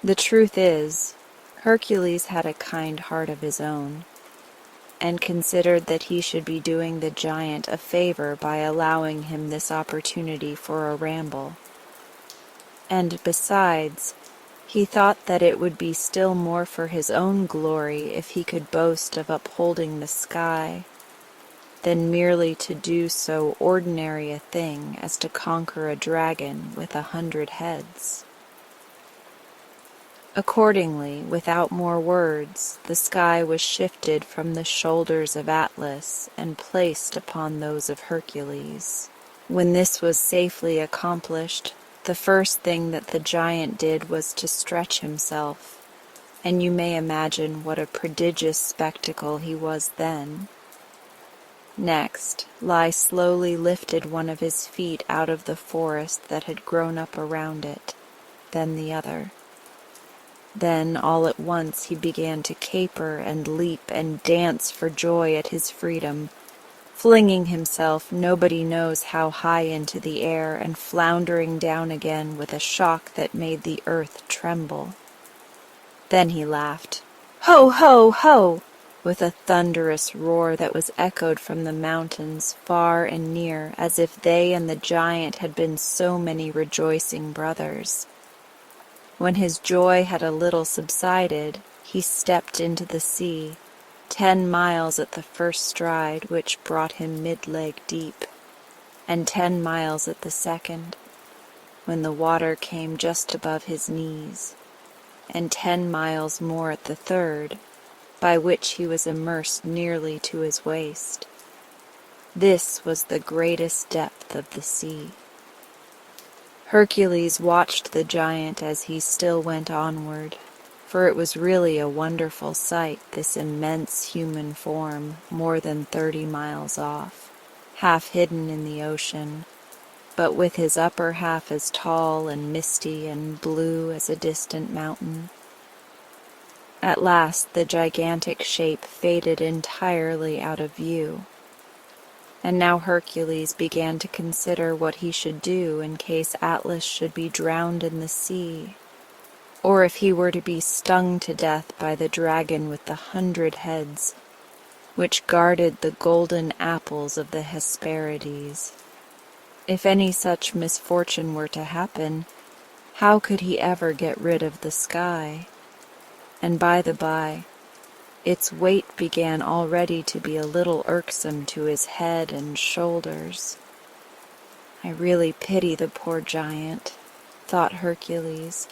The truth is, Hercules had a kind heart of his own, and considered that he should be doing the giant a favor by allowing him this opportunity for a ramble. And besides, he thought that it would be still more for his own glory if he could boast of upholding the sky, than merely to do so ordinary a thing as to conquer a dragon with 100 heads. Accordingly, without more words, the sky was shifted from the shoulders of Atlas and placed upon those of Hercules. When this was safely accomplished, the first thing that the giant did was to stretch himself, and you may imagine what a prodigious spectacle he was then. Next, lie slowly lifted one of his feet out of the forest that had grown up around it, then the other. Then all at once he began to caper and leap and dance for joy at his freedom, flinging himself nobody knows how high into the air and floundering down again with a shock that made the earth tremble. Then he laughed, "Ho, ho, ho!" with a thunderous roar that was echoed from the mountains far and near, as if they and the giant had been so many rejoicing brothers. When his joy had a little subsided, he stepped into the sea, 10 miles at the first stride, which brought him mid-leg deep, and 10 miles at the second, when the water came just above his knees, and 10 miles more at the third, by which he was immersed nearly to his waist. This was the greatest depth of the sea. Hercules watched the giant as he still went onward, for it was really a wonderful sight, this immense human form, more than 30 miles off, half hidden in the ocean, but with his upper half as tall and misty and blue as a distant mountain. At last the gigantic shape faded entirely out of view, and now Hercules began to consider what he should do in case Atlas should be drowned in the sea. or if he were to be stung to death by the dragon with the 100 heads, which guarded the golden apples of the Hesperides. If any such misfortune were to happen, how could he ever get rid of the sky? And by the by, its weight began already to be a little irksome to his head and shoulders. I really pity the poor giant, thought Hercules.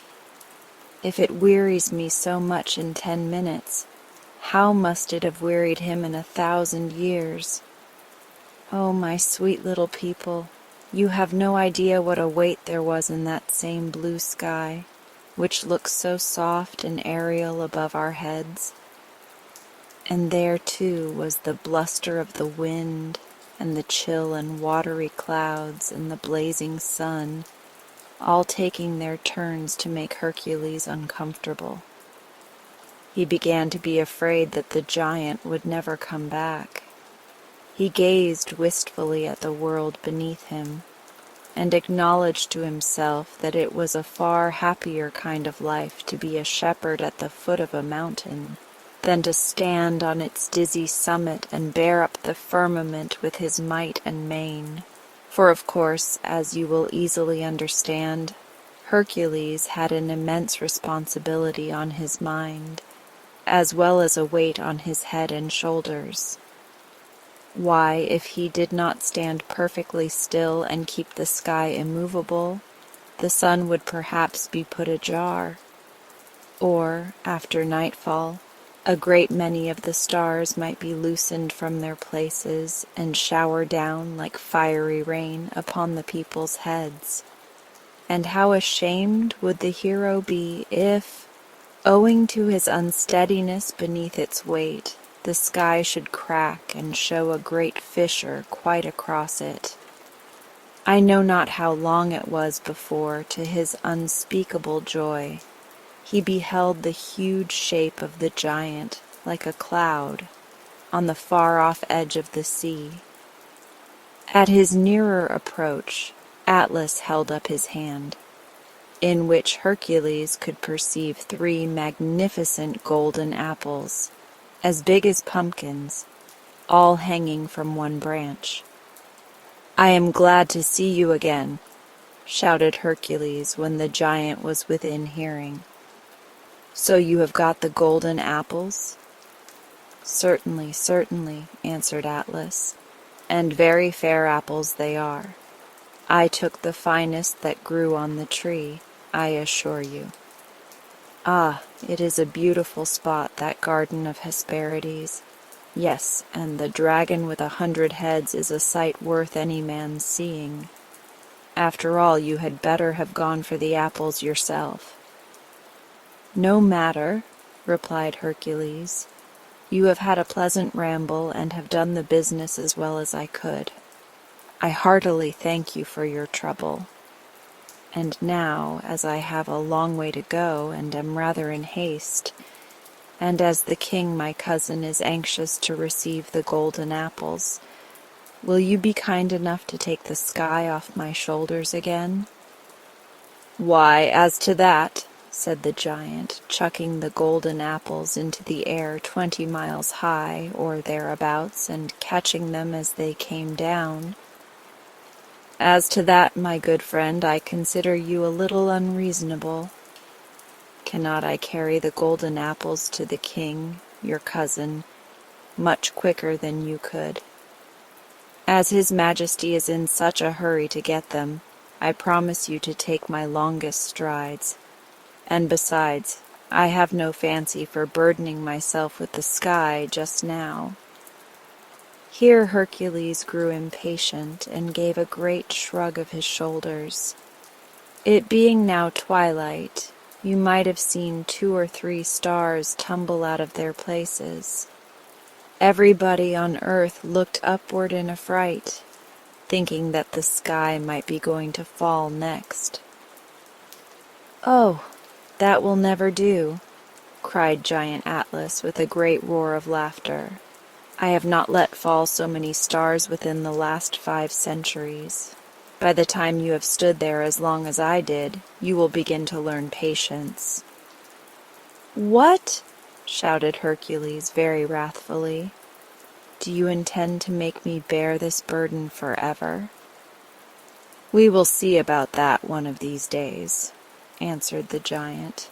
If it wearies me so much in 10 minutes, how must it have wearied him in 1,000 years? Oh, my sweet little people, you have no idea what a weight there was in that same blue sky, which looks so soft and aerial above our heads. And there, too, was the bluster of the wind, and the chill and watery clouds, and the blazing sun, all taking their turns to make Hercules uncomfortable. He began to be afraid that the giant would never come back. He gazed wistfully at the world beneath him, and acknowledged to himself that it was a far happier kind of life to be a shepherd at the foot of a mountain than to stand on its dizzy summit and bear up the firmament with his might and main. For of course, as you will easily understand, Hercules had an immense responsibility on his mind, as well as a weight on his head and shoulders. Why, if he did not stand perfectly still and keep the sky immovable, the sun would perhaps be put ajar, or, after nightfall, a great many of the stars might be loosened from their places and shower down like fiery rain upon the people's heads. And how ashamed would the hero be if, owing to his unsteadiness beneath its weight, the sky should crack and show a great fissure quite across it. I know not how long it was before, to his unspeakable joy, he beheld the huge shape of the giant like a cloud on the far-off edge of the sea. At his nearer approach, Atlas held up his hand, in which Hercules could perceive 3 magnificent golden apples, as big as pumpkins, all hanging from one branch. "I am glad to see you again," shouted Hercules when the giant was within hearing. "So you have got the golden apples?" "Certainly, certainly," answered Atlas, "and very fair apples they are. I took the finest that grew on the tree, I assure you. Ah, it is a beautiful spot, that garden of Hesperides. Yes, and the dragon with 100 heads is a sight worth any man's seeing. After all, you had better have gone for the apples yourself." "No matter," replied Hercules. "You have had a pleasant ramble and have done the business as well as I could. I heartily thank you for your trouble. And now, as I have a long way to go and am rather in haste, and as the king my cousin is anxious to receive the golden apples, will you be kind enough to take the sky off my shoulders again?" "Why, as to that," said the giant, chucking the golden apples into the air 20 miles high or thereabouts and catching them as they came down, "as to that, my good friend, I consider you a little unreasonable. Cannot I carry the golden apples to the king, your cousin, much quicker than you could? As his majesty is in such a hurry to get them, I promise you to take my longest strides. And besides, I have no fancy for burdening myself with the sky just now." Here Hercules grew impatient and gave a great shrug of his shoulders. It being now twilight, you might have seen 2 or 3 stars tumble out of their places. Everybody on earth looked upward in affright, thinking that the sky might be going to fall next. "Oh, that will never do," cried giant Atlas with a great roar of laughter. "I have not let fall so many stars within the last 5 centuries. By the time you have stood there as long as I did, you will begin to learn patience. "What?" shouted Hercules very wrathfully. "Do you intend to make me bear this burden forever?" "We will see about that one of these days," answered the giant.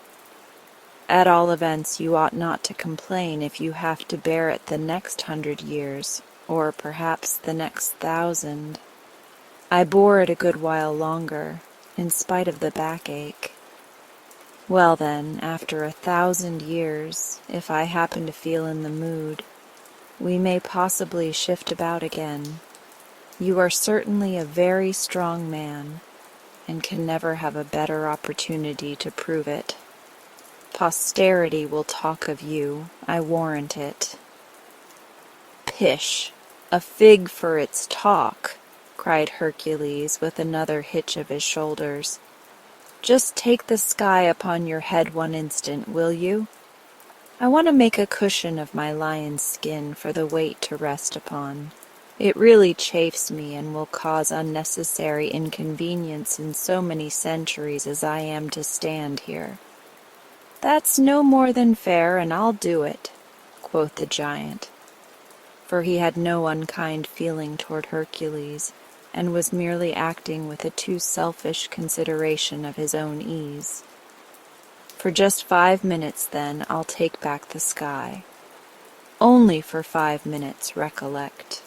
"At all events, you ought not to complain if you have to bear it the next 100 years, or perhaps the next 1,000. I bore it a good while longer, in spite of the backache. Well then, after 1,000 years, if I happen to feel in the mood, we may possibly shift about again. You are certainly a very strong man, and can never have a better opportunity to prove it. Posterity will talk of you, I warrant it." "Pish! A fig for its talk!" cried Hercules with another hitch of his shoulders. "Just take the sky upon your head one instant, will you? I want to make a cushion of my lion's skin for the weight to rest upon. It really chafes me and will cause unnecessary inconvenience in so many centuries as I am to stand here." "That's no more than fair, and I'll do it," quoth the giant, for he had no unkind feeling toward Hercules, and was merely acting with a too selfish consideration of his own ease. "For just 5 minutes, then, I'll take back the sky. Only for 5 minutes, recollect.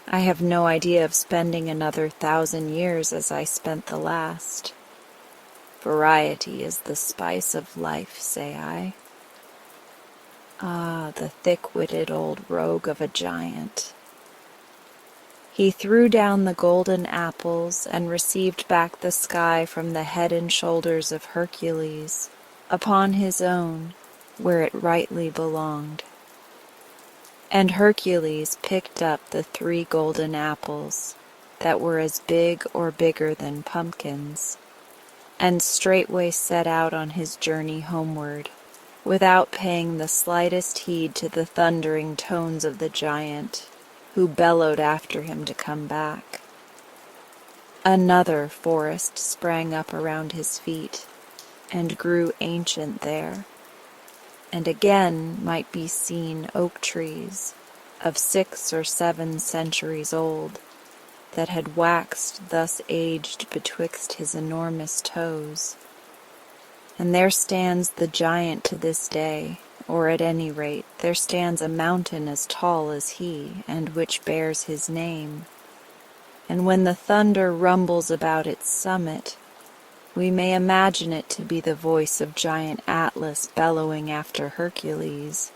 I have no idea of spending another 1,000 years as I spent the last. Variety is the spice of life, say I. Ah, the thick-witted old rogue of a giant." He threw down the golden apples and received back the sky from the head and shoulders of Hercules, upon his own, where it rightly belonged. And Hercules picked up the 3 golden apples, that were as big or bigger than pumpkins, and straightway set out on his journey homeward, without paying the slightest heed to the thundering tones of the giant, who bellowed after him to come back. Another forest sprang up around his feet, and grew ancient there, and again might be seen oak trees, of 6 or 7 centuries old, that had waxed thus aged betwixt his enormous toes. And there stands the giant to this day, or at any rate there stands a mountain as tall as he, and which bears his name. And when the thunder rumbles about its summit, we may imagine it to be the voice of giant Atlas bellowing after Hercules,